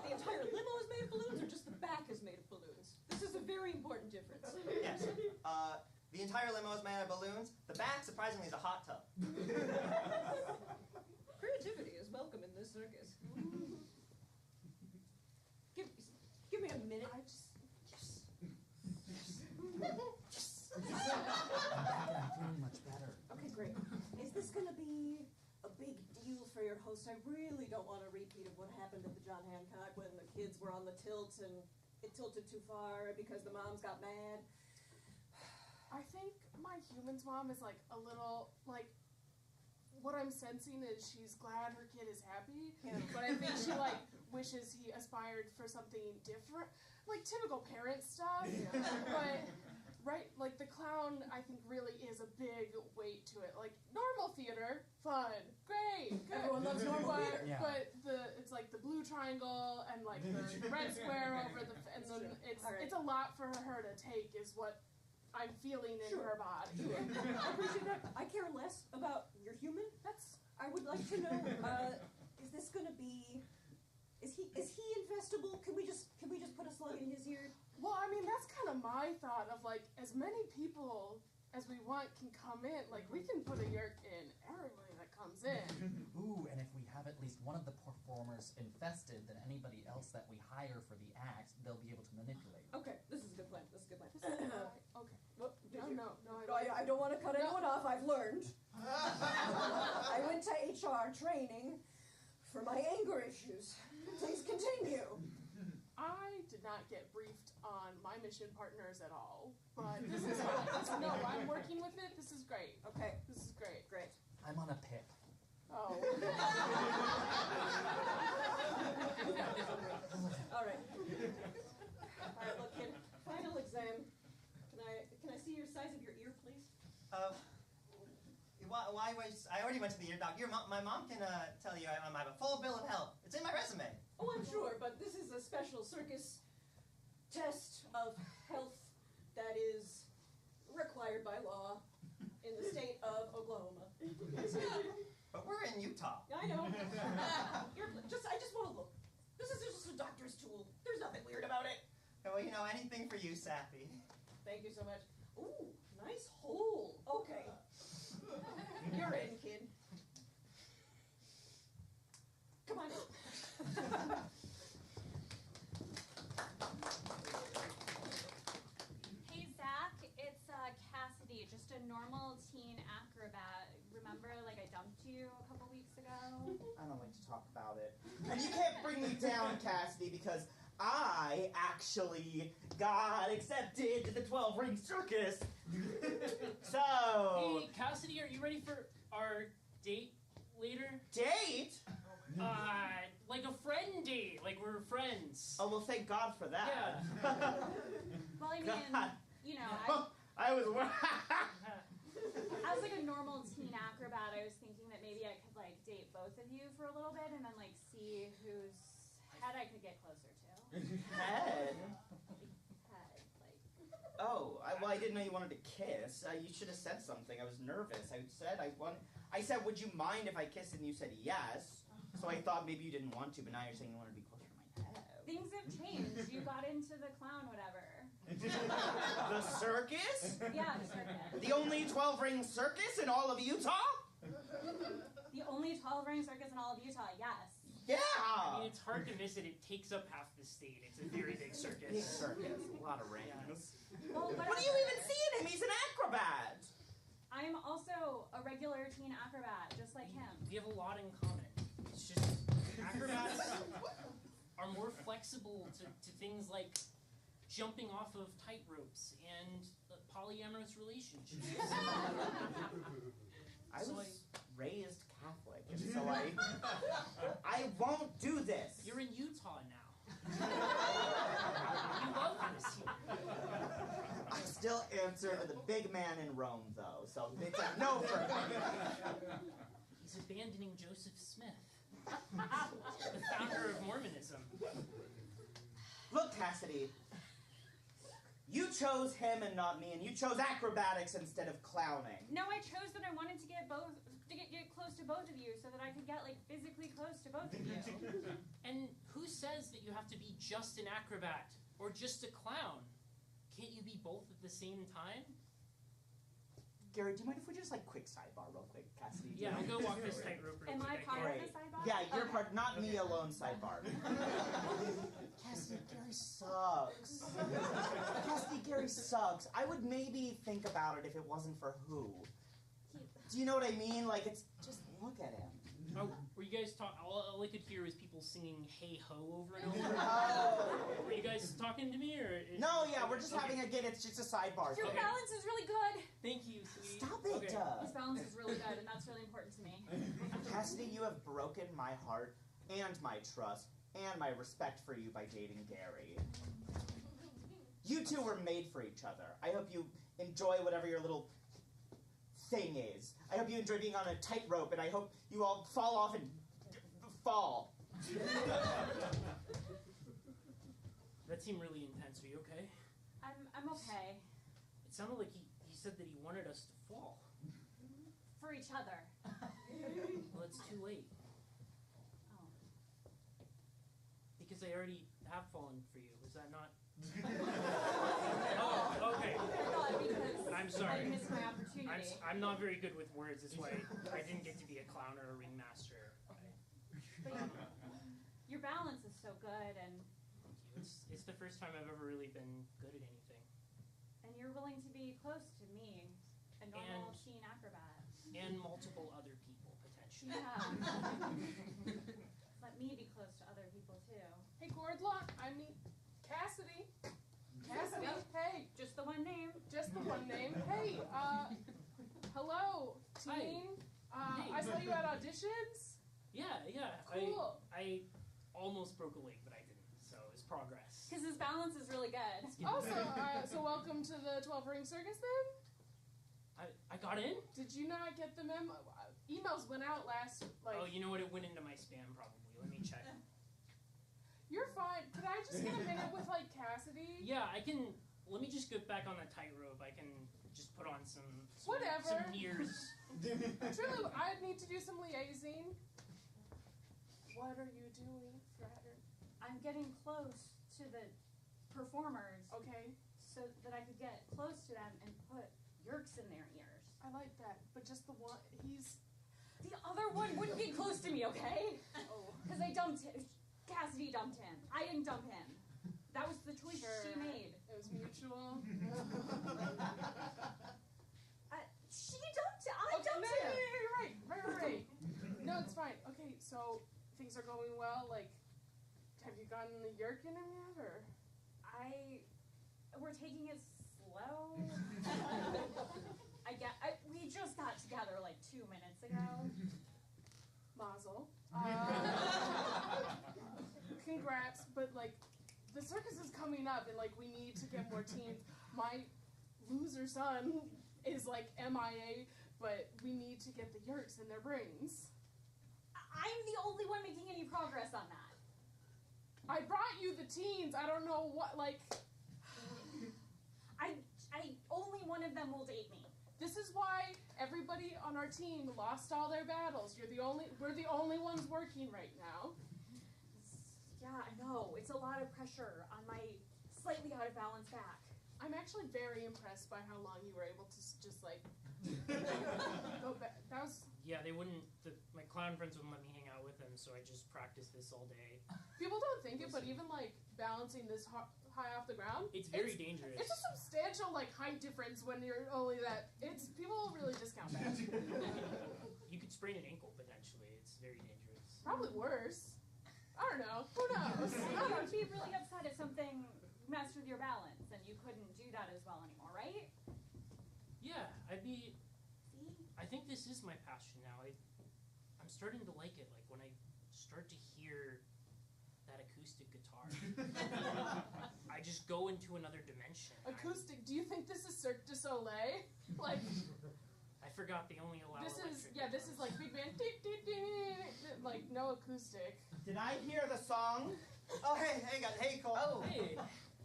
Speaker 3: the entire limo is made of balloons, or just the back is made of balloons? This is a very important difference.
Speaker 2: Yes. The entire limo is made out of balloons. The back, surprisingly, is a hot tub.
Speaker 3: Creativity is welcome in this circus. Give me a minute.
Speaker 2: Yes.
Speaker 1: I'm feeling much better.
Speaker 3: Okay, great. Is this going to be a big deal for your host? I really don't want a repeat of what happened at the John Hancock when the kids were on the tilt and it tilted too far because the moms got mad.
Speaker 7: I think my human's mom is like a little like. What I'm sensing is she's glad her kid is happy, but I think she like wishes he aspired for something different, like typical parent stuff. But right, like the clown, I think really is a big weight to it. Like normal theater, fun, great, good.
Speaker 3: Everyone loves normal theater.
Speaker 1: Yeah.
Speaker 7: But it's like the blue triangle and like the red square over the and then it's a lot for her to take is what I'm feeling in her body.
Speaker 3: I appreciate that. I care less about your human. I would like to know, is this gonna be, is he infestable? Can we just put a slug in his ear?
Speaker 7: Well, I mean, that's kind of my thought of like, as many people as we want can come in. Like, we can put a yerk in everybody that comes in.
Speaker 1: Ooh, and if we have at least one of the performers infested, then anybody else that we hire for the act, they'll be able to manipulate.
Speaker 3: Okay, this is a good plan.
Speaker 7: Okay.
Speaker 3: What,
Speaker 7: No,
Speaker 3: I don't want to cut anyone off. I've learned. I went to HR training for my anger issues. Please continue.
Speaker 7: I did not get briefed on my mission partners at all, but this is fine. No, I'm working with it. This is great.
Speaker 3: Okay.
Speaker 7: This is great.
Speaker 3: Great.
Speaker 1: I'm on a pip.
Speaker 7: Oh.
Speaker 3: All right. Look, kid. Final exam. Can I see your size of your ear, please?
Speaker 2: Why was I already went to the ear doctor? My mom can tell you I have a full bill of health. It's in my resume.
Speaker 3: Oh, I'm sure, but this is a special circus test of health that is required by law in the state of Oklahoma.
Speaker 2: But we're in Utah.
Speaker 3: I know. I just want to look. This is just a doctor's tool. There's nothing weird about it.
Speaker 2: Well, anything for you, Sappy.
Speaker 3: Thank you so much. Ooh, nice hole. Okay. You're in, kid. Come on.
Speaker 8: Hey Zach, it's Cassidy, just a normal teen acrobat. Remember, like I dumped you a couple weeks ago?
Speaker 6: I don't like to talk about it. And you can't bring me down, Cassidy, because I actually got accepted to the 12-ring circus. So...
Speaker 5: Hey, Cassidy, are you ready for our date later?
Speaker 6: Date?
Speaker 5: Like a friend date, like we're friends.
Speaker 6: Oh, well, thank God for that.
Speaker 5: Yeah.
Speaker 8: Well, I mean,
Speaker 6: God.
Speaker 8: you know,
Speaker 6: I was...
Speaker 8: as like a normal teen acrobat, I was thinking that maybe I could like date both of you for a little bit and then like see whose head I could get closer to.
Speaker 6: Head?
Speaker 8: Head, like.
Speaker 6: Oh, well, I didn't know you wanted to kiss. You should have said something. I was nervous. I said, would you mind if I kissed? And you said yes. So I thought maybe you didn't want to, but now you're saying you want to be closer to my head.
Speaker 8: Things have changed. You got into the clown whatever.
Speaker 6: The circus?
Speaker 8: Yeah, the circus.
Speaker 6: The only 12-ring circus in all of Utah?
Speaker 8: The only 12-ring circus in all of Utah, yes.
Speaker 6: Yeah!
Speaker 5: I mean, it's hard to miss it. It takes up half the state. It's a very big circus.
Speaker 6: Big circus. A lot of rings.
Speaker 5: Yeah.
Speaker 8: Well,
Speaker 6: What do you even see in him? He's an acrobat.
Speaker 8: I'm also a regular teen acrobat, just like him.
Speaker 5: We have a lot in common. It's just acrobats are more flexible to things like jumping off of tight ropes and polyamorous relationships.
Speaker 6: I was raised Catholic, and so I won't do this.
Speaker 5: You're in Utah now. You love this here.
Speaker 6: I still answer to the big man in Rome, though, so it's a no for me.
Speaker 5: He's abandoning Joseph Smith, the founder of Mormonism.
Speaker 6: Look, Cassidy, you chose him and not me, and you chose acrobatics instead of clowning.
Speaker 8: No, I chose that I wanted to get close to both of you so that I could get like physically close to both of you.
Speaker 5: And who says that you have to be just an acrobat or just a clown? Can't you be both at the same time?
Speaker 6: Gary, do you mind if we just quick sidebar real quick, Cassidy?
Speaker 5: Yeah, I'll go walk this tightrope real
Speaker 8: Am I
Speaker 5: quick.
Speaker 8: part
Speaker 6: Great.
Speaker 8: of the sidebar?
Speaker 6: Yeah, you're
Speaker 8: Okay.
Speaker 6: part, not me alone sidebar. Cassidy, Gary sucks. Cassidy, Gary sucks. I would maybe think about it if it wasn't for who. Do you know what I mean? It's just look at him.
Speaker 5: Oh, were you guys talking? All I could hear was people singing "Hey Ho" over and over.
Speaker 6: Oh.
Speaker 5: Were you guys talking to me or?
Speaker 6: No, yeah, we're just having it's just a sidebar.
Speaker 8: Your
Speaker 5: Okay.
Speaker 8: balance is really good.
Speaker 5: Thank you, sweetie.
Speaker 6: Stop it.
Speaker 5: Okay.
Speaker 8: His balance is really good, and that's really important to me.
Speaker 6: Cassidy, you have broken my heart and my trust and my respect for you by dating Gary. You two were made for each other. I hope you enjoy whatever your little thing is. I hope you enjoy being on a tightrope, and I hope you all fall off and fall.
Speaker 5: That seemed really intense. Are you okay?
Speaker 8: I'm okay.
Speaker 5: It sounded like he said that he wanted us to fall.
Speaker 8: For each other.
Speaker 5: Well, it's too late.
Speaker 8: Oh.
Speaker 5: Because I already have fallen for you. Is that not? Oh, okay.
Speaker 8: I thought because
Speaker 5: I'm sorry.
Speaker 8: I missed my opportunity.
Speaker 5: I'm not very good with words. That's why I didn't get to be a clown or a ringmaster.
Speaker 8: But your balance is so good, and
Speaker 5: It's the first time I've ever really been good at anything.
Speaker 8: you're willing to be close to me, a normal
Speaker 5: And-
Speaker 8: teen acrobat.
Speaker 5: And multiple other people, potentially.
Speaker 8: Yeah. Let me be close to other people too.
Speaker 7: Hey, Gordlock, I mean, Cassidy. Cassidy, hey,
Speaker 8: Just the one name.
Speaker 7: just the one name. Hey, hello, teen.
Speaker 5: Hey.
Speaker 7: I saw you at auditions.
Speaker 5: Yeah.
Speaker 7: Cool.
Speaker 5: I almost broke a leg, but I didn't. So it's progress.
Speaker 8: Because his balance is really good.
Speaker 7: Also, so welcome to the 12-ring circus then?
Speaker 5: I got in?
Speaker 7: Did you not get the memo? Emails went out last,
Speaker 5: Oh, you know what? It went into my spam probably. Let me check.
Speaker 7: You're fine. Could I just get a minute with, Cassidy?
Speaker 5: Yeah, I can. Let me just get back on that tightrope. I can just put on some
Speaker 7: Whatever.
Speaker 5: some ears.
Speaker 7: Truly, I need to do some liaising. What are you doing, Fratter?
Speaker 8: I'm getting close to the performers
Speaker 7: Okay,
Speaker 8: so that I could get close to them and put lurks in their ears.
Speaker 7: I like that, but just the one,
Speaker 8: The other one wouldn't get close to me, okay?
Speaker 7: oh.
Speaker 8: Because I dumped him. Cassidy dumped him. I didn't dump him. That was the choice she made.
Speaker 7: It was mutual.
Speaker 8: She dumped him. I
Speaker 7: Okay,
Speaker 8: dumped
Speaker 7: no,
Speaker 8: him.
Speaker 7: you're right. No, it's fine. Okay, so things are going well. Have you gotten the yerk in him yet, or?
Speaker 8: We're taking it slow. We just got together 2 minutes ago.
Speaker 7: Mazel. Congrats, but the circus is coming up, and we need to get more teams. My loser son is MIA but we need to get the yurks in their brains.
Speaker 8: I'm the only one making any progress on that.
Speaker 7: I brought you the teens. I don't know what, like...
Speaker 8: I only one of them will date me.
Speaker 7: This is why everybody on our team lost all their battles. We're the only ones working right now.
Speaker 8: Yeah, I know. It's a lot of pressure on my slightly out of balance back.
Speaker 7: I'm actually very impressed by how long you were able to just like go back. That was...
Speaker 5: Yeah, they wouldn't. My clown friends wouldn't let me hang out with them, so I just practiced this all day.
Speaker 7: People don't think it, but even like balancing this high off the ground,
Speaker 5: It's very dangerous.
Speaker 7: It's a substantial like height difference when you're only that. It's people really discount that.
Speaker 5: You could sprain an ankle potentially. It's very dangerous.
Speaker 7: Probably worse. I don't know. Who knows?
Speaker 8: You would be really upset if something messed with your balance and you couldn't do that as well anymore, right?
Speaker 5: Yeah, I'd be.
Speaker 8: See?
Speaker 5: I think this is my passion now. I'm starting to like it. Like when I start to hear that acoustic guitar, I just go into another dimension.
Speaker 7: Acoustic. Do you think this is Cirque du Soleil? Like
Speaker 5: I forgot they only allow.
Speaker 7: this is
Speaker 5: electric
Speaker 7: this is like big band. Like no acoustic.
Speaker 6: Did I hear the song?
Speaker 2: Oh, hey, Cole.
Speaker 6: Oh.
Speaker 5: Hey,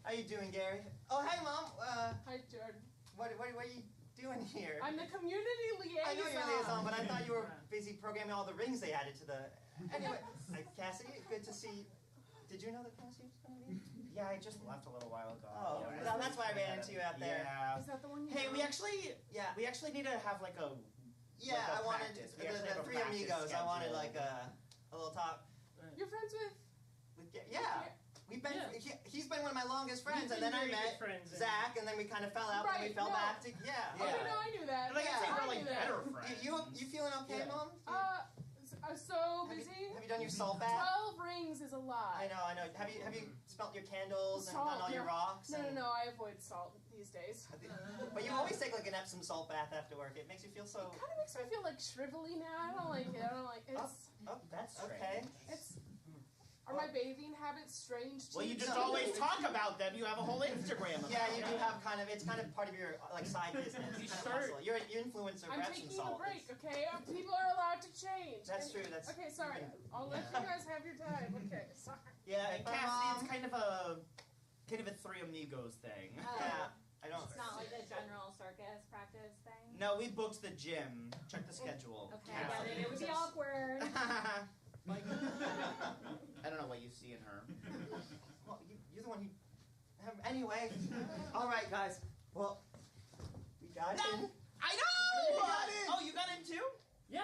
Speaker 2: How you doing, Gary? Oh, hey, Mom.
Speaker 7: Hi, Jordan.
Speaker 2: What are you doing here?
Speaker 7: I'm the community liaison.
Speaker 2: I know you're liaison, but I thought you were busy programming all the rings they added to the... Anyway, Cassidy, good to see... Did you know that Cassidy was going to be?
Speaker 6: Yeah, I just left a little while ago.
Speaker 2: Oh, well, that's why I ran into you out there.
Speaker 6: Yeah.
Speaker 7: Is that the one you
Speaker 6: Hey,
Speaker 7: know?
Speaker 6: we actually need to have like a
Speaker 2: Yeah,
Speaker 6: like a
Speaker 2: I wanted
Speaker 6: practice.
Speaker 2: the
Speaker 6: We actually have a
Speaker 2: three
Speaker 6: practice
Speaker 2: amigos. I wanted
Speaker 6: schedule.
Speaker 2: like a little talk
Speaker 7: You're friends with...
Speaker 2: with yeah. We've been he's been one of my longest friends, and
Speaker 5: We've been
Speaker 2: then I
Speaker 5: very
Speaker 2: met
Speaker 5: good friends, and-
Speaker 2: Zach, and then we kind of fell out, but then we
Speaker 7: Right,
Speaker 2: fell
Speaker 7: no.
Speaker 2: back to yeah.
Speaker 7: Okay, no, I knew that.
Speaker 6: But I can say
Speaker 7: I
Speaker 6: we're like
Speaker 7: knew that.
Speaker 6: better friends.
Speaker 2: You feeling okay,
Speaker 6: Yeah.
Speaker 2: Mom?
Speaker 7: So
Speaker 2: Have
Speaker 7: busy.
Speaker 2: you done your salt bath?
Speaker 7: 12 rings is a lot.
Speaker 2: I know. Have you smelt your candles and
Speaker 7: Salt,
Speaker 2: done all your
Speaker 7: no.
Speaker 2: rocks?
Speaker 7: No,
Speaker 2: and-
Speaker 7: I avoid salt these days.
Speaker 2: But you always take like an Epsom salt bath after work. It makes you feel so.
Speaker 7: It kind of makes me feel like shrivelly now. I don't like it. I don't like it.
Speaker 2: Oh,
Speaker 6: That's
Speaker 2: okay.
Speaker 7: It's. Are my bathing habits strange too?
Speaker 6: Well, you just
Speaker 2: No.
Speaker 6: always talk about them. You have a whole Instagram of
Speaker 2: Yeah,
Speaker 6: them.
Speaker 2: you do have kind of. It's kind of part of your like side business.
Speaker 5: You
Speaker 2: Kind of
Speaker 5: start-
Speaker 2: hustle. You're an influencer
Speaker 7: I'm
Speaker 2: for Epsom
Speaker 7: taking
Speaker 2: salt.
Speaker 7: a break, okay? People are allowed to change.
Speaker 2: That's true. That's
Speaker 7: Okay, sorry. I'll let you guys have your time. Okay, sorry.
Speaker 2: yeah.
Speaker 6: And
Speaker 2: But,
Speaker 6: Cassidy, it's kind of a Three Amigos thing.
Speaker 2: yeah. I don't.
Speaker 8: It's not like the general circus practice thing.
Speaker 6: No, we booked the gym. Check the schedule.
Speaker 8: Okay, I get it. It would be awkward.
Speaker 6: I don't know what you see in her.
Speaker 2: Well, you're the one who. Anyway, all right, guys. Well, we got
Speaker 6: No!
Speaker 2: in.
Speaker 6: I know!
Speaker 2: You got in!
Speaker 6: Oh, you got in too?
Speaker 5: yeah.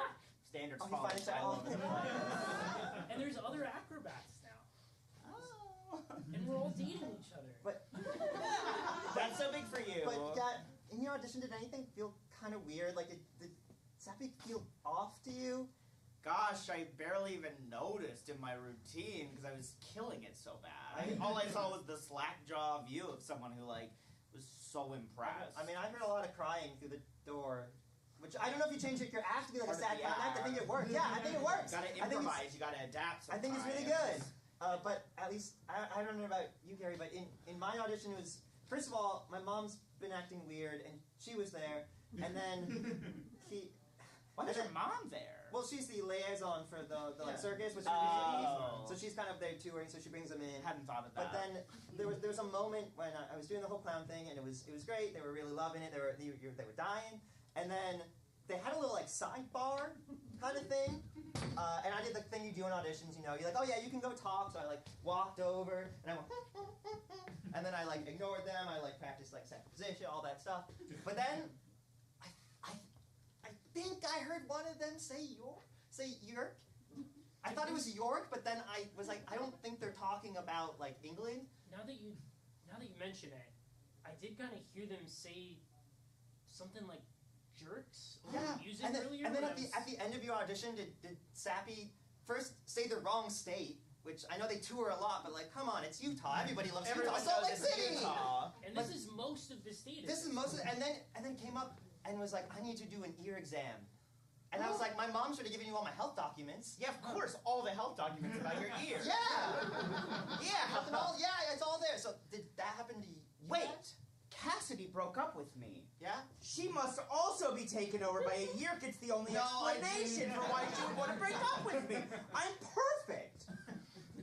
Speaker 6: Standards
Speaker 2: Oh, he
Speaker 6: followed.
Speaker 2: finally
Speaker 6: I love it.
Speaker 5: And there's other acrobats now,
Speaker 6: Oh.
Speaker 5: and we're all dating each other.
Speaker 2: But
Speaker 6: That's so big for you.
Speaker 2: in your audition, did anything feel kind of weird? Like, did Sappy feel off to you?
Speaker 6: Gosh, I barely even noticed in my routine because I was killing it so bad. All I saw was the slack jaw view of someone who like was so impressed.
Speaker 2: I mean, I heard a lot of crying through the door. Which I don't know if you changed your act to be like
Speaker 6: Part
Speaker 2: a
Speaker 6: of
Speaker 2: sad
Speaker 6: the
Speaker 2: clown act. I think
Speaker 6: act.
Speaker 2: it works. Yeah, I think it works.
Speaker 6: You gotta
Speaker 2: I think it's-
Speaker 6: improvise. You gotta adapt.
Speaker 2: I think it's really
Speaker 6: sometimes.
Speaker 2: good. But at least, I don't know about you, Gary, but in my audition, it was, first of all, my mom's been acting weird, and she was there, and then
Speaker 6: Why was your mom there?
Speaker 2: well, she's the liaison for the like,
Speaker 6: Yeah.
Speaker 2: circus, which
Speaker 6: Oh.
Speaker 2: so she's kind of there touring, so she brings them in.
Speaker 6: Hadn't thought of that.
Speaker 2: But then there was a moment when I was doing the whole clown thing, and it was great. They were really loving it. They were dying, and then they had a little like sidebar kind of thing, and I did the thing you do in auditions. You know, you're like, oh yeah, you can go talk. So I like walked over, and I went, and then I like ignored them. I like practiced like second position, all that stuff. But then I think I heard one of them say York. I thought it was York, but then I was like, I don't think they're talking about like England.
Speaker 5: Now that you mention it, I did kind of hear them say something like jerks over music
Speaker 2: and then,
Speaker 5: earlier.
Speaker 2: and then
Speaker 5: but
Speaker 2: at
Speaker 5: I was-
Speaker 2: the end of your audition, did Sappy first say the wrong state? Which I know they tour a lot, but like, come on, it's Utah. Everybody loves
Speaker 6: Everyone
Speaker 2: Utah. Salt Lake
Speaker 6: knows it's
Speaker 2: City.
Speaker 6: Utah.
Speaker 5: and this is most of the state.
Speaker 2: This is most of, and then came up and was like, I need to do an ear exam. And I was like, my mom should have given you all my health documents.
Speaker 6: Yeah, of course, all the health documents about your ears.
Speaker 2: Yeah, yeah, it's all there. So did that happen to you?
Speaker 6: Wait, Cassidy broke up with me.
Speaker 2: Yeah.
Speaker 6: She she must also be taken over by a yeerk. It's the only explanation for why she would want to break up with me. I'm perfect.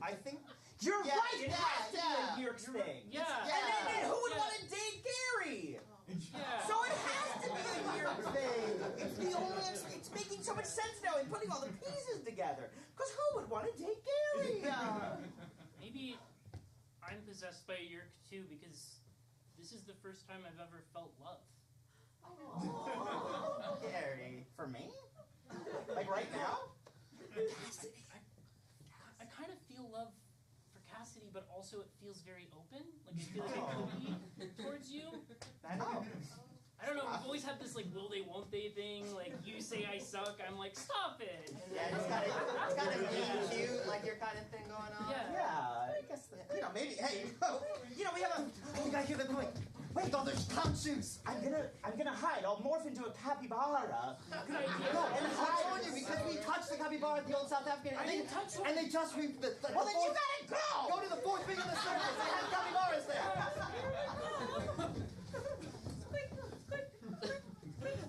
Speaker 2: I think
Speaker 6: You're
Speaker 2: Yeah,
Speaker 6: right. It
Speaker 2: yeah,
Speaker 6: has to
Speaker 2: yeah.
Speaker 6: be a yeerk thing.
Speaker 5: Yeah.
Speaker 6: And then who would
Speaker 5: Yeah.
Speaker 6: want to date Gary?
Speaker 5: Yeah.
Speaker 6: So it has to be a yeerk thing. It's the only. It's making so much sense now and putting all the pieces together. Because who would want to date Gary?
Speaker 5: Maybe I'm possessed by a yeerk too, because this is the first time I've ever felt love.
Speaker 2: Gary.
Speaker 6: For me? Like right now?
Speaker 5: I kind of feel love for Cassidy, but also it feels very open. Like I feel like it could be towards you. I don't know. We've always had this like will they, won't they thing. Like you say I suck, I'm like stop it.
Speaker 2: Yeah, it's kind of being cute, like your kind of thing going on.
Speaker 5: Yeah.
Speaker 6: I guess maybe. Hey, we have a.
Speaker 2: I think I hear them going. Wait, oh, there's clown shoes.
Speaker 6: I'm gonna hide. I'll morph into a capybara.
Speaker 5: Good idea.
Speaker 2: And I told you because we touched the capybara at the old South African,
Speaker 5: I didn't touch one.
Speaker 2: and they just reaped the
Speaker 6: Well, then you
Speaker 2: fourth,
Speaker 6: gotta go.
Speaker 2: go to the fourth thing of the circus. They have capybaras there.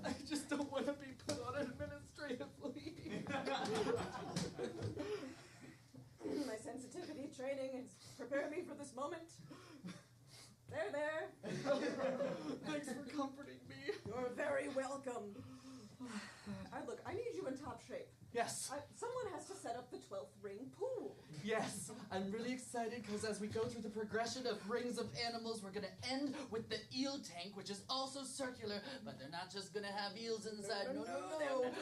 Speaker 1: I just don't want to be put on administrative leave.
Speaker 3: My sensitivity training has prepared me for this moment. There.
Speaker 1: Thanks for comforting me.
Speaker 3: You're very welcome. Look, I need you in top shape.
Speaker 1: Yes.
Speaker 3: Someone has to set up the 12th ring pool.
Speaker 1: Yes, I'm really excited because as we go through the progression of rings of animals, we're going to end with the eel tank, which is also circular, but they're not just going to have eels inside. No.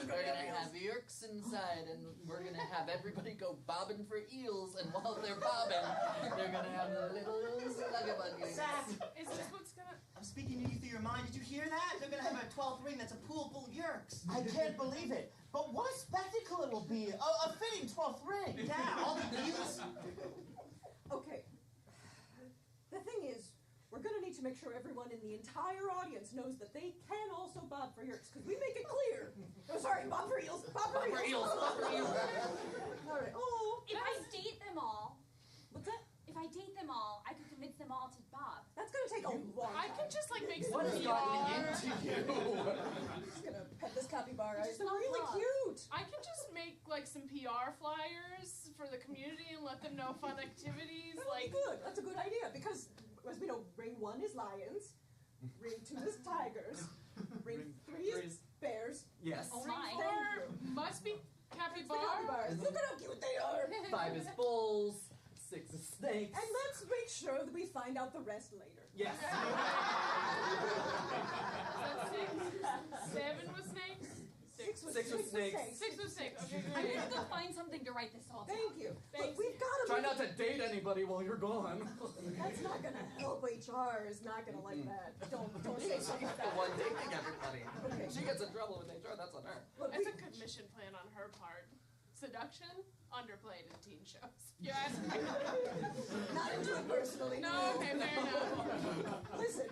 Speaker 1: They're going to have yeerks inside, and we're going to have everybody go bobbing for eels, and while they're bobbing, they're going to have little slugabuggies.
Speaker 3: Zach,
Speaker 7: Is this what's gonna...
Speaker 2: I'm speaking to you through your mind. Did you hear that? They're gonna have a 12th ring that's a pool full of yeerks.
Speaker 6: I can't believe it. But what a spectacle it will be. A fitting 12th ring.
Speaker 2: Yeah, all the eels.
Speaker 3: okay. The thing is, we're going to need to make sure everyone in the entire audience knows that they can also bob for yeerks, because we make it clear. Oh, sorry, bob for eels. Bob for eels.
Speaker 1: Bob for eels.
Speaker 3: All right. Oh,
Speaker 8: If I date them all,
Speaker 3: what's that?
Speaker 8: if I date them all, I could convince them all to bob.
Speaker 3: That's going to take a long
Speaker 7: I
Speaker 3: time.
Speaker 7: can just like make some
Speaker 1: What has
Speaker 7: PR.
Speaker 1: gotten into you?
Speaker 3: I'm just going to pet this capybara.
Speaker 8: Just
Speaker 3: It's
Speaker 8: love
Speaker 3: really
Speaker 8: love.
Speaker 3: cute.
Speaker 7: I can just make like some PR flyers for the community and let them know fun activities.
Speaker 3: That would be good. That's a good idea, because as we know, ring 1 is lions, ring 2 is tigers, ring 3 is bears.
Speaker 1: Yes.
Speaker 8: Oh
Speaker 7: ring
Speaker 8: my.
Speaker 7: 4 must be
Speaker 3: It's the
Speaker 7: capybara.
Speaker 3: capybaras. Look at how cute they are.
Speaker 1: 5 is bulls. 6 is snakes.
Speaker 3: And let's make sure that we find out the rest later.
Speaker 1: Yes.
Speaker 7: Is that 6? 7 was snakes? 6 was
Speaker 1: 6 was snakes.
Speaker 7: 6 was snakes. Okay,
Speaker 8: I'm
Speaker 7: great.
Speaker 8: gonna go find something to write this all down.
Speaker 3: Thank you.
Speaker 7: Thanks.
Speaker 3: Look, we've got to
Speaker 1: Try not to date anybody while you're gone.
Speaker 3: That's not going to help. HR is not going to like that. Don't say
Speaker 1: She's
Speaker 3: something like
Speaker 1: the
Speaker 3: that.
Speaker 1: one dating everybody.
Speaker 3: Okay.
Speaker 1: She gets in trouble with HR, that's on her.
Speaker 3: Look,
Speaker 7: That's a good mission plan on her part. Seduction, underplayed in teen shows. You ask me?
Speaker 3: not into it personally.
Speaker 7: No, okay, fair enough.
Speaker 3: Listen,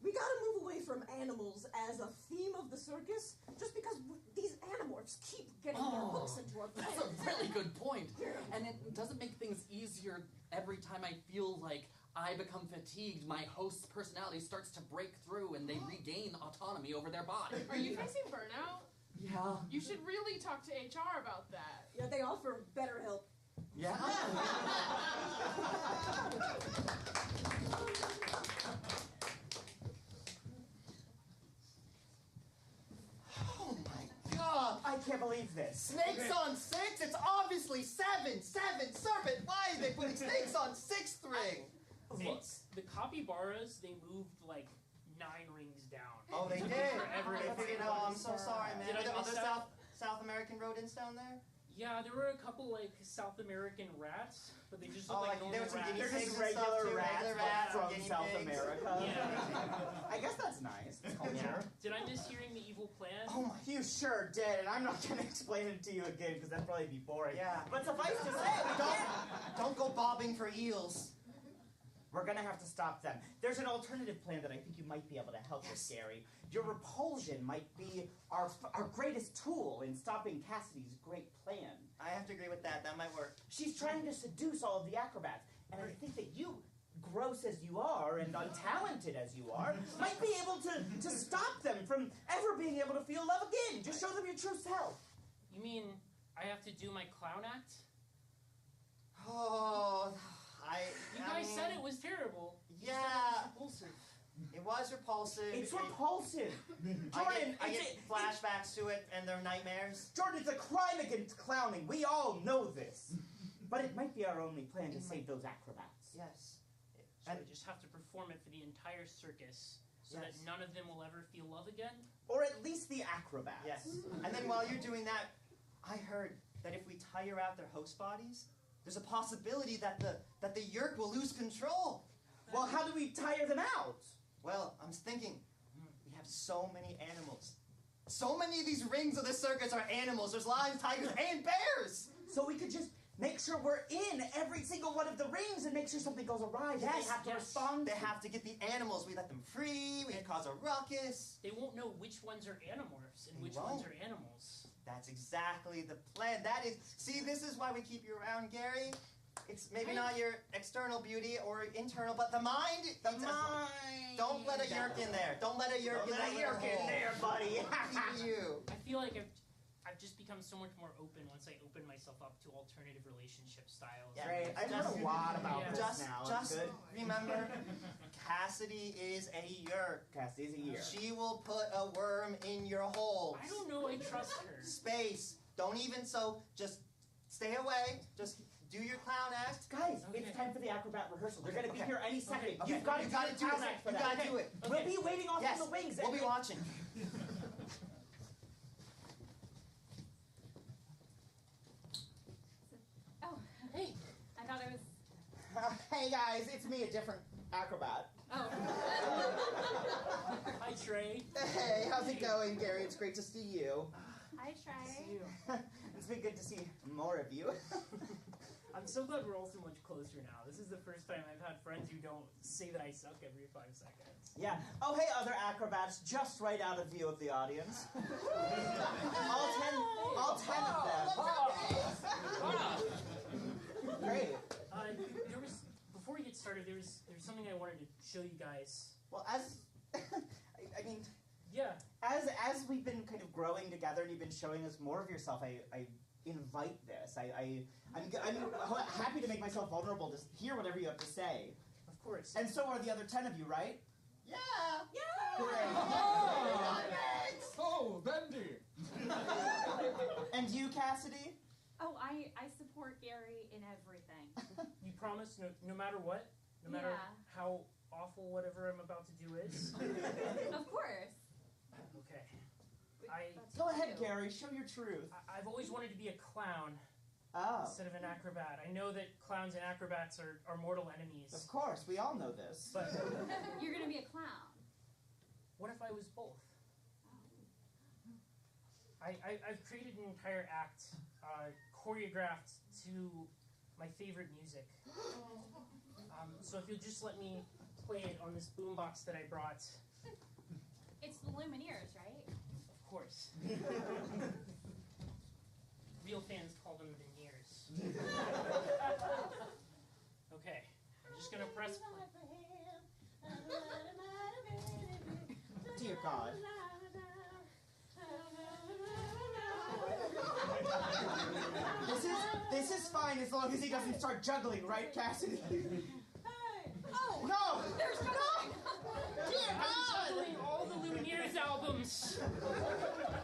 Speaker 3: we got to move away from animals as a theme of the circus, just because these animorphs keep getting their hooks into our
Speaker 1: That's
Speaker 3: plans.
Speaker 1: a really good point. And it doesn't make things easier every time I feel like I become fatigued. My host's personality starts to break through and they regain autonomy over their body.
Speaker 7: Are you facing burnout?
Speaker 1: Yeah.
Speaker 7: You should really talk to HR about that.
Speaker 3: Yeah, they offer better help.
Speaker 1: Yeah.
Speaker 2: Oh my God!
Speaker 6: I can't believe this.
Speaker 2: Snakes on 6? It's obviously 7. 7 serpent. Why are they putting snakes on 6th ring?
Speaker 5: It's the capybaras. They moved like 9 rings down.
Speaker 2: Oh, they
Speaker 5: Took
Speaker 2: did.
Speaker 5: forever to
Speaker 2: They figured
Speaker 5: find
Speaker 2: out.
Speaker 5: one.
Speaker 2: I'm so sorry, man.
Speaker 5: Did I
Speaker 2: Are there
Speaker 5: miss
Speaker 2: other
Speaker 5: that?
Speaker 2: South American rodents down there?
Speaker 5: Yeah, there were a couple like South American rats, but they just looked
Speaker 2: Oh,
Speaker 5: like
Speaker 2: like there
Speaker 5: normal
Speaker 2: were some
Speaker 5: rats.
Speaker 2: guinea
Speaker 6: They're
Speaker 2: pigs
Speaker 6: just
Speaker 2: and stuff
Speaker 6: regular
Speaker 2: too,
Speaker 6: rats
Speaker 2: regular rats
Speaker 6: from
Speaker 2: guinea
Speaker 6: South
Speaker 2: pigs.
Speaker 6: America.
Speaker 5: Yeah.
Speaker 6: I guess that's nice. Culture.
Speaker 5: Did I miss hearing the evil plan?
Speaker 2: Oh my.
Speaker 6: You sure did, and I'm not going to explain it to you again because that'd probably be boring.
Speaker 2: Yeah.
Speaker 6: But suffice to say, we
Speaker 2: Don't go bobbing for eels.
Speaker 6: We're gonna have to stop them. There's an alternative plan that I think you might be able to help with, Gary. Your repulsion might be our greatest tool in stopping Cassidy's great plan.
Speaker 2: I have to agree with that. That might work.
Speaker 6: She's trying to seduce all of the acrobats, and I think that you gross as you are and untalented as you are, might be able to stop them from ever being able to feel love again. Just show them your true self.
Speaker 5: You mean I have to do my clown act?
Speaker 2: Oh,
Speaker 5: You guys said it was terrible.
Speaker 2: Yeah.
Speaker 5: Repulsive.
Speaker 2: It was repulsive.
Speaker 6: It's repulsive.
Speaker 2: I
Speaker 6: Jordan,
Speaker 2: get flashbacks to it and they're nightmares.
Speaker 6: Jordan, it's a crime against clowning. We all know this. But it might be our only plan to save those acrobats.
Speaker 2: Yes.
Speaker 5: So I just have to perform it for the entire circus so that
Speaker 2: Yes.
Speaker 5: none of them will ever feel love again?
Speaker 6: Or at least the acrobats.
Speaker 2: Yes. And then while you're doing that, I heard that if we tire out their host bodies, there's a possibility that the yerk will lose control.
Speaker 6: Well, how do we tire them out?
Speaker 2: Well, I'm thinking, we have so many animals. So many of these rings of the circus are animals. There's lions, tigers, and bears.
Speaker 6: So we could just make sure we're in every single one of the rings and make sure something goes awry.
Speaker 2: Yes,
Speaker 6: They have to
Speaker 5: yes.
Speaker 6: respond.
Speaker 2: They have to get the animals. We let them free. We cause a ruckus.
Speaker 5: They won't know which ones are animorphs and
Speaker 2: They
Speaker 5: which ones
Speaker 2: won't.
Speaker 5: are animals.
Speaker 2: That's exactly the plan. See, this is why we keep you around, Gary. It's maybe not your external beauty or internal, but the mind.
Speaker 6: The mind.
Speaker 2: Don't let a yerk in there. Don't let a yerk
Speaker 6: Don't
Speaker 2: in
Speaker 6: let a
Speaker 2: that
Speaker 6: yerk
Speaker 2: little
Speaker 6: in
Speaker 2: hole.
Speaker 6: there, buddy.
Speaker 2: You.
Speaker 5: I feel like I've just become so much more open once I open myself up to alternative relationship styles.
Speaker 2: Yeah.
Speaker 6: Great. I've heard a lot about
Speaker 5: Yeah.
Speaker 6: this
Speaker 2: Just
Speaker 6: now. It's good.
Speaker 2: remember, Cassidy is a yerk.
Speaker 6: Cassidy's a year.
Speaker 2: She will put a worm in your hole.
Speaker 5: I don't know I trust her.
Speaker 2: Space. Don't even just stay away. Just do your clown act.
Speaker 6: Guys,
Speaker 5: Okay.
Speaker 6: it's time for the acrobat rehearsal. They're going to be
Speaker 2: Okay.
Speaker 6: here any second.
Speaker 2: Okay.
Speaker 6: You've got to
Speaker 2: You
Speaker 6: do
Speaker 2: gotta
Speaker 6: your
Speaker 2: do
Speaker 6: clown
Speaker 2: it.
Speaker 6: act for
Speaker 2: You
Speaker 6: that.
Speaker 2: gotta do it.
Speaker 6: We'll be waiting off
Speaker 2: Yes.
Speaker 6: in the wings.
Speaker 2: We'll be watching.
Speaker 8: Oh,
Speaker 5: Hey,
Speaker 8: I thought it was.
Speaker 6: Hey guys, it's me, a different acrobat.
Speaker 8: Oh.
Speaker 5: hi Trey.
Speaker 6: Hey, how's it going, Gary? It's great to see you.
Speaker 8: Hi,
Speaker 5: See
Speaker 8: Trey.
Speaker 5: you.
Speaker 6: It's been good to see more of you.
Speaker 5: I'm so glad we're all so much closer now. This is the first time I've had friends who don't say that I suck every 5 seconds.
Speaker 6: Yeah. Oh, hey, other acrobats, just right out of view of the audience. all ten of them. Great.
Speaker 5: There was before we get started, there's something I wanted to show you guys.
Speaker 6: Well, as I mean,
Speaker 5: Yeah.
Speaker 6: as we've been kind of growing together and you've been showing us more of yourself, I invite this. I'm happy to make myself vulnerable to hear whatever you have to say.
Speaker 5: Of course.
Speaker 6: And so are the other 10 of you, right?
Speaker 2: Yeah.
Speaker 9: Oh, Bendy!
Speaker 6: And you, Cassidy?
Speaker 8: Oh, I support Gary in everything.
Speaker 5: You promise no matter what? No matter
Speaker 8: Yeah.
Speaker 5: how awful whatever I'm about to do is?
Speaker 8: Of course.
Speaker 5: Okay.
Speaker 8: That's
Speaker 6: Go ahead,
Speaker 8: you.
Speaker 6: Gary. Show your truth.
Speaker 5: I've always wanted to be a clown
Speaker 6: Oh.
Speaker 5: instead of an acrobat. I know that clowns and acrobats are mortal enemies.
Speaker 6: Of course, we all know this.
Speaker 5: But
Speaker 8: You're gonna be a clown.
Speaker 5: what if I was both? I've created an entire act choreographed to my favorite music. So if you'll just let me play it on this boombox that I brought.
Speaker 8: It's the Lumineers, right?
Speaker 5: Of course. Real fans call them veneers. Okay, I'm just gonna press play.
Speaker 6: Dear God. This is fine as long as he doesn't start juggling, right, Cassidy?
Speaker 8: Oh!
Speaker 6: No!
Speaker 8: There's no!
Speaker 6: Dear
Speaker 5: I'm
Speaker 6: God!
Speaker 5: juggling all the Lumineers albums.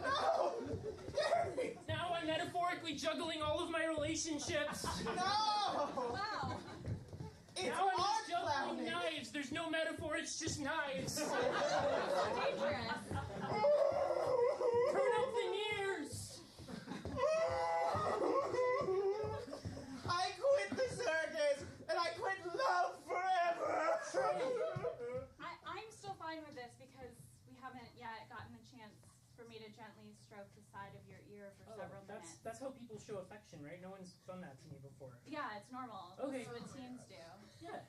Speaker 6: No! Gary!
Speaker 5: Now I'm metaphorically juggling all of my relationships.
Speaker 6: No!
Speaker 8: Wow!
Speaker 6: It's
Speaker 5: Now I'm
Speaker 6: art
Speaker 5: just juggling
Speaker 6: clowning!
Speaker 5: knives. There's no metaphor, it's just knives.
Speaker 8: So dangerous.
Speaker 5: Turn up veneers.
Speaker 6: I quit the circus, and I quit love forever!
Speaker 8: I'm still fine with this because we haven't yet gotten the chance for me to gently stroke the side of your ear for several minutes.
Speaker 5: That's how people show affection, right? No one's done that to me before.
Speaker 8: Yeah, it's normal.
Speaker 5: Okay.
Speaker 8: This is what teens do.
Speaker 5: Yeah.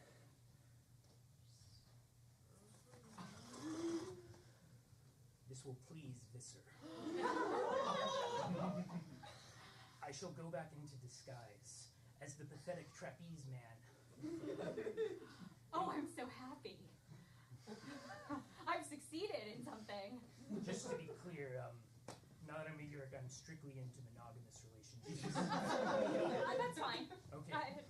Speaker 5: This will please Visser. I shall go back into disguise as the pathetic trapeze man.
Speaker 8: Oh,
Speaker 5: earlier, now that I'm a Yerk, I'm strictly into monogamous relationships.
Speaker 8: That's fine.
Speaker 5: Okay.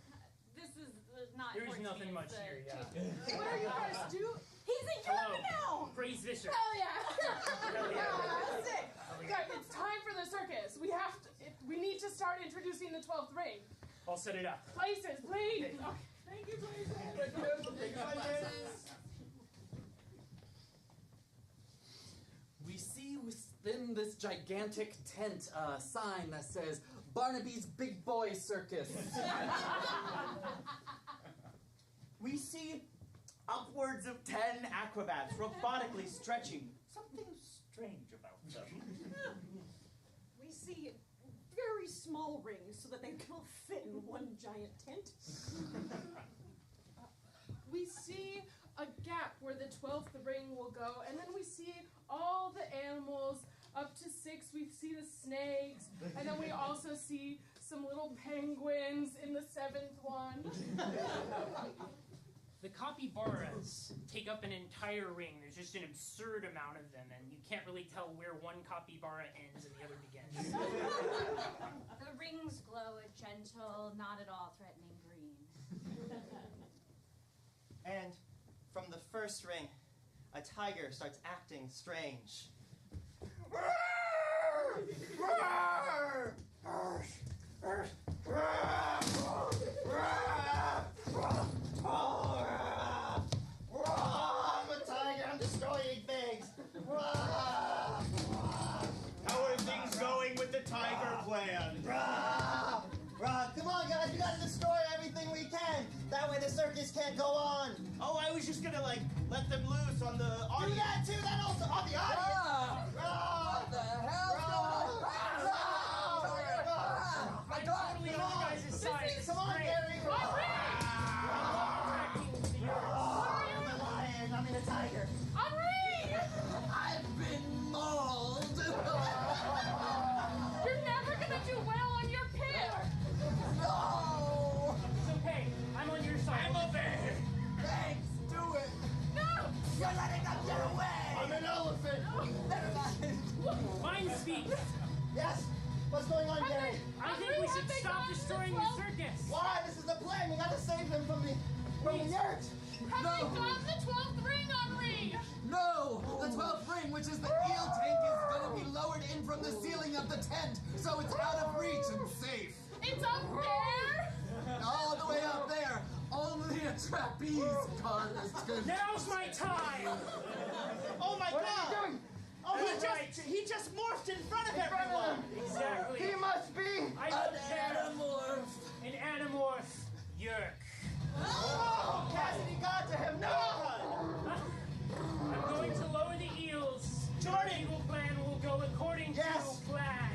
Speaker 8: This is not
Speaker 5: There's
Speaker 8: important to
Speaker 5: nothing
Speaker 8: me.
Speaker 5: much
Speaker 8: It's
Speaker 5: here,
Speaker 8: the
Speaker 5: yeah.
Speaker 7: What are you guys doing?
Speaker 8: He's a
Speaker 5: Hello.
Speaker 8: Yerk now!
Speaker 5: Praise Visser.
Speaker 7: Hell yeah!
Speaker 5: Hell yeah.
Speaker 7: Sick. Guys, it's time for the circus. We need to start introducing the 12th ring.
Speaker 5: I'll set it up.
Speaker 7: Places, please. Okay. Thank you, places.
Speaker 1: We see within this gigantic tent a sign that says Barnaby's Big Boy Circus.
Speaker 6: We see upwards of 10 acrobats robotically stretching. Something strange about them.
Speaker 3: We see very small rings so that they can all fit in one giant tent.
Speaker 7: We see a gap where the 12th ring will go, and then we see all the animals up to 6. We see the snakes, and then we also see some little penguins in the 7th one.
Speaker 5: The capybaras take up an entire ring. There's just an absurd amount of them, and you can't really tell where one capybara ends and the other begins.
Speaker 8: The rings glow a gentle, not at all threatening green.
Speaker 2: And from the first ring, a tiger starts acting strange. I'm a tiger, I'm destroying things.
Speaker 6: How are things going with the tiger plan?
Speaker 2: Come on, guys, we gotta destroy everything we can. That way the circus can't go on.
Speaker 6: Oh, I was just gonna let them loose on the
Speaker 2: Do
Speaker 6: audience.
Speaker 2: that too, that also on the audience.
Speaker 9: What the hell's going on?
Speaker 5: I'm totally on you guys' side. This
Speaker 2: Come
Speaker 5: is
Speaker 2: on,
Speaker 5: great.
Speaker 2: Gary. I'm a lion, I mean a tiger.
Speaker 7: Henri!
Speaker 9: I've been mauled.
Speaker 7: You're never gonna do well on your pit!
Speaker 9: No!
Speaker 5: It's okay. I'm on your side.
Speaker 6: I'm a bear.
Speaker 9: Thanks, do it.
Speaker 7: No!
Speaker 9: You're letting them get away.
Speaker 2: I'm an elephant.
Speaker 9: Never mind.
Speaker 5: Mind speak.
Speaker 2: Yes? What's going on, Gary?
Speaker 5: I think we should stop destroying the circus.
Speaker 2: Why? This is the plan. We gotta save them from the yurt.
Speaker 7: Have they got the 12th ring, Henri?
Speaker 9: No! The 12th ring, which is the eel tank, is going to be lowered in from the ceiling of the tent, so it's out of reach and safe.
Speaker 7: It's up there!
Speaker 9: All the way up there. Only a trapeze artist could.
Speaker 5: Now's my time.
Speaker 6: Oh my
Speaker 2: What
Speaker 6: God!
Speaker 2: are you doing? Oh,
Speaker 6: He just morphed in front of everyone.
Speaker 5: Exactly.
Speaker 2: He must be.
Speaker 5: I don't care. An animorph. Yerk.
Speaker 2: Oh, Cassidy got to him. No!
Speaker 5: I'm going to lower the eels. Jordan, eagle plan will go according
Speaker 2: Yes.
Speaker 5: to plan.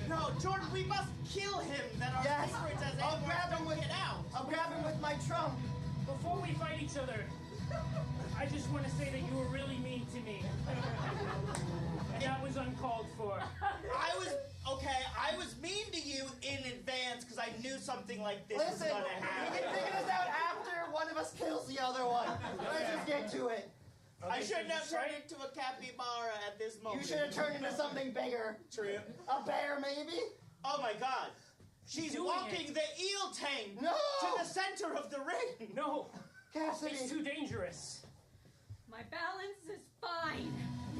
Speaker 6: No, Jordan, we must kill him. That our
Speaker 2: Yes.
Speaker 6: secrets as
Speaker 2: I'll
Speaker 6: animals
Speaker 2: grab him
Speaker 6: don't
Speaker 2: with-
Speaker 6: get out.
Speaker 2: I'll grab him with my trunk.
Speaker 5: Before we fight each other, I just want to say that you were really mean to me. And that was uncalled for.
Speaker 6: I was mean to you in advance because I knew something like this was
Speaker 2: Listen,
Speaker 6: gonna
Speaker 2: we
Speaker 6: happen.
Speaker 2: can figure this out after one of us kills the other one. Let's just get to it.
Speaker 6: I shouldn't have turned into a capybara at this
Speaker 2: You
Speaker 6: moment.
Speaker 2: should have turned into something bigger.
Speaker 6: True.
Speaker 2: A bear, maybe?
Speaker 6: Oh my God. She's
Speaker 5: doing
Speaker 6: walking
Speaker 5: it.
Speaker 6: the eel tank
Speaker 2: No!
Speaker 6: to the center of the ring.
Speaker 5: No,
Speaker 2: Cassidy.
Speaker 5: it's too dangerous.
Speaker 8: My balance is fine.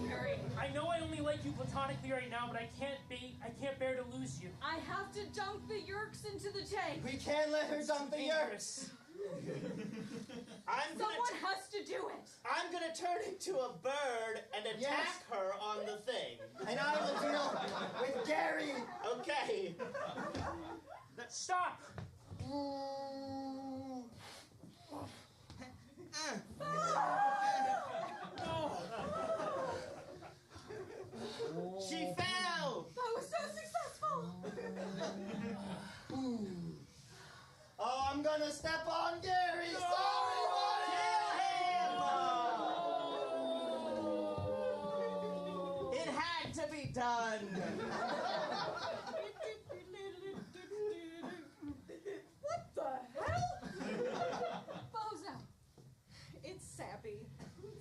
Speaker 8: Gary,
Speaker 5: I know I only like you platonically right now, but I can't bear to lose you.
Speaker 8: I have to dunk the Yerks into the tank.
Speaker 2: We can't let her dump the yurts.
Speaker 8: Someone has to do it.
Speaker 6: I'm gonna turn into a bird and attack
Speaker 2: Yes.
Speaker 6: her on the thing.
Speaker 2: And I will deal with Gary.
Speaker 6: Okay.
Speaker 5: Stop!
Speaker 6: She fell.
Speaker 3: That was so successful!
Speaker 2: Oh, I'm gonna step on Gary. Sorry, buddy.
Speaker 6: It had to be done.
Speaker 3: What the hell?
Speaker 8: Bozo.
Speaker 3: It's Sappy.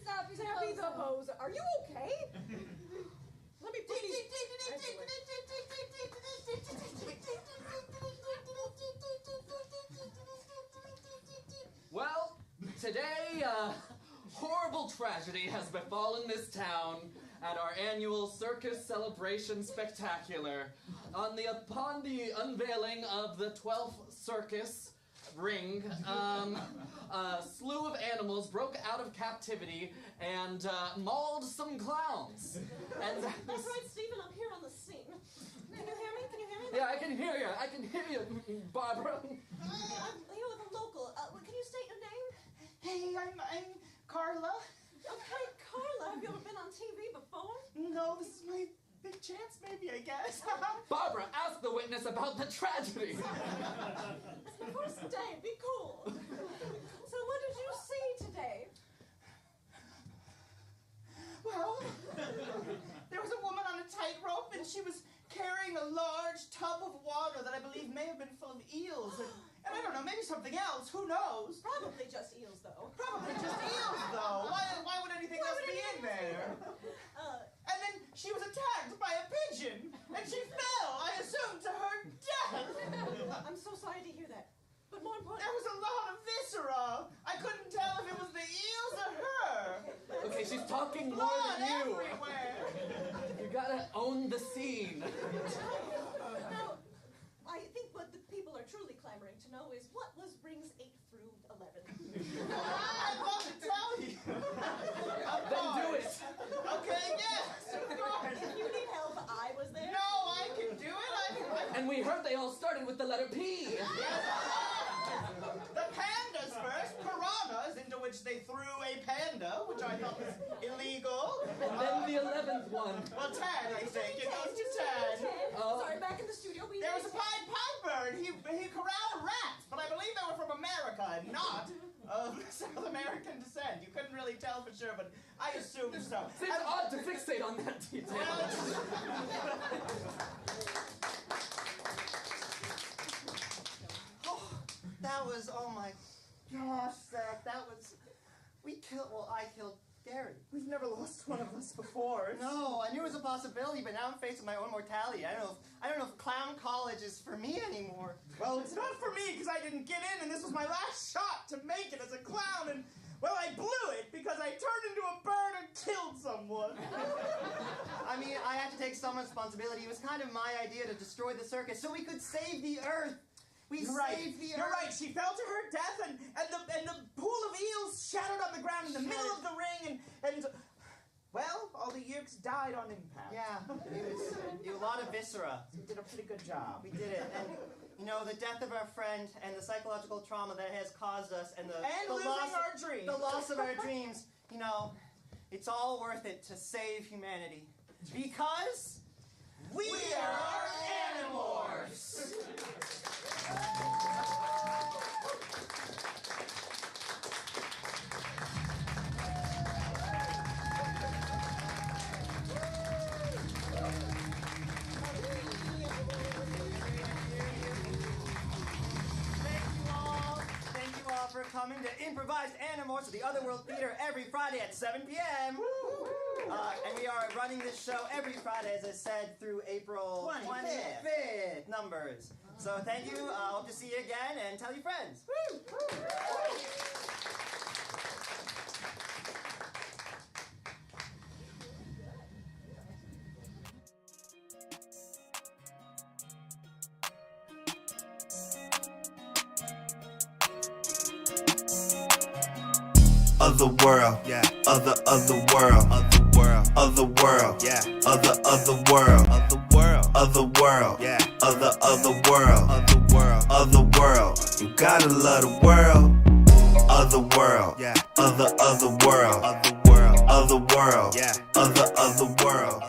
Speaker 8: Sappy
Speaker 3: Sappy the
Speaker 8: Bozo.
Speaker 3: Bozo. Are you okay? Let me put these
Speaker 1: today, horrible tragedy has befallen this town at our annual circus celebration spectacular. Upon the unveiling of the 12th circus ring, a slew of animals broke out of captivity and mauled some clowns. And
Speaker 3: That's right, Stephen, I'm here on the scene. Can you hear me? Can you hear me?
Speaker 1: yeah, I can hear you. I can hear you, Barbara.
Speaker 3: I'm here with a local. Can you state your name?
Speaker 6: Hey, I'm Carla.
Speaker 3: Okay, Carla, have you ever been on TV before?
Speaker 6: No, this is my big chance, maybe, I guess.
Speaker 1: Barbara, ask the witness about the tragedy.
Speaker 3: It's the first day, be cool. So what did you see today?
Speaker 6: Well, there was a woman on a tightrope, and she was carrying a large tub of water that I believe may have been full of eels, and I don't know, maybe something else. Who knows?
Speaker 3: Probably just eels, though.
Speaker 6: Probably just eels, though. Why would anything else be in there? And then she was attacked by a pigeon, and she fell, I assume, to her death.
Speaker 3: I'm so sorry to hear that. But more important,
Speaker 6: There was a lot of viscera. I couldn't tell if it was the eels or her.
Speaker 1: Okay, she's talking more
Speaker 6: Blood
Speaker 1: than you.
Speaker 6: everywhere.
Speaker 1: You gotta own the scene.
Speaker 3: now, I think what the people are truly clamoring to know is what was rings 8 through 11?
Speaker 6: I'd love to tell you.
Speaker 1: Then do it.
Speaker 6: Okay, yes, of course.
Speaker 3: If you need help, I was there.
Speaker 6: No, I can do it.
Speaker 1: And we heard they all started with the letter P.
Speaker 6: The pandas first, piranhas, into which they threw a panda, which I thought was illegal.
Speaker 1: And then the 11th one.
Speaker 6: Well, 10, I think. It goes to 10.
Speaker 1: Oh.
Speaker 3: Sorry, back in the studio.
Speaker 6: There was a Pied Piper, and he corralled rats, but I believe they were from America and not of South American descent. You couldn't really tell for sure, but I assumed so.
Speaker 1: It's odd to fixate on that detail.
Speaker 2: That was, oh my gosh, Zach, I killed Gary.
Speaker 6: We've never lost one of us before.
Speaker 2: No, I knew it was a possibility, but now I'm facing my own mortality. I don't know if clown college is for me anymore.
Speaker 6: Well, it's not for me because I didn't get in, and this was my last shot to make it as a clown, and, well, I blew it because I turned into a bird and killed someone.
Speaker 2: I mean, I had to take some responsibility. It was kind of my idea to destroy the circus so we could save the Earth. We
Speaker 6: You're right.
Speaker 2: saved the
Speaker 6: You're
Speaker 2: Earth.
Speaker 6: right. She fell to her death, and the pool of eels shattered on the ground in the middle of the ring, and well, all the yerks died on impact.
Speaker 2: Yeah, it was a lot of viscera.
Speaker 6: We did a pretty good job.
Speaker 2: We did it, and you know, the death of our friend and the psychological trauma that has caused us, and the
Speaker 6: losing
Speaker 2: loss
Speaker 6: our dreams.
Speaker 2: the loss of our dreams. You know, it's all worth it to save humanity because
Speaker 6: we are Animorphs.
Speaker 2: for coming to Improvised Animorphs at the Otherworld Theater every Friday at 7 p.m. And we are running this show every Friday, as I said, through April 25th numbers. So thank you. Hope to see you again, and tell your friends.
Speaker 10: Otherworld, yeah. Otherworld, Otherworld, yeah. Otherworld, Otherworld, yeah. Otherworld. You gotta love the world. Otherworld, yeah. Otherworld, yeah. Otherworld.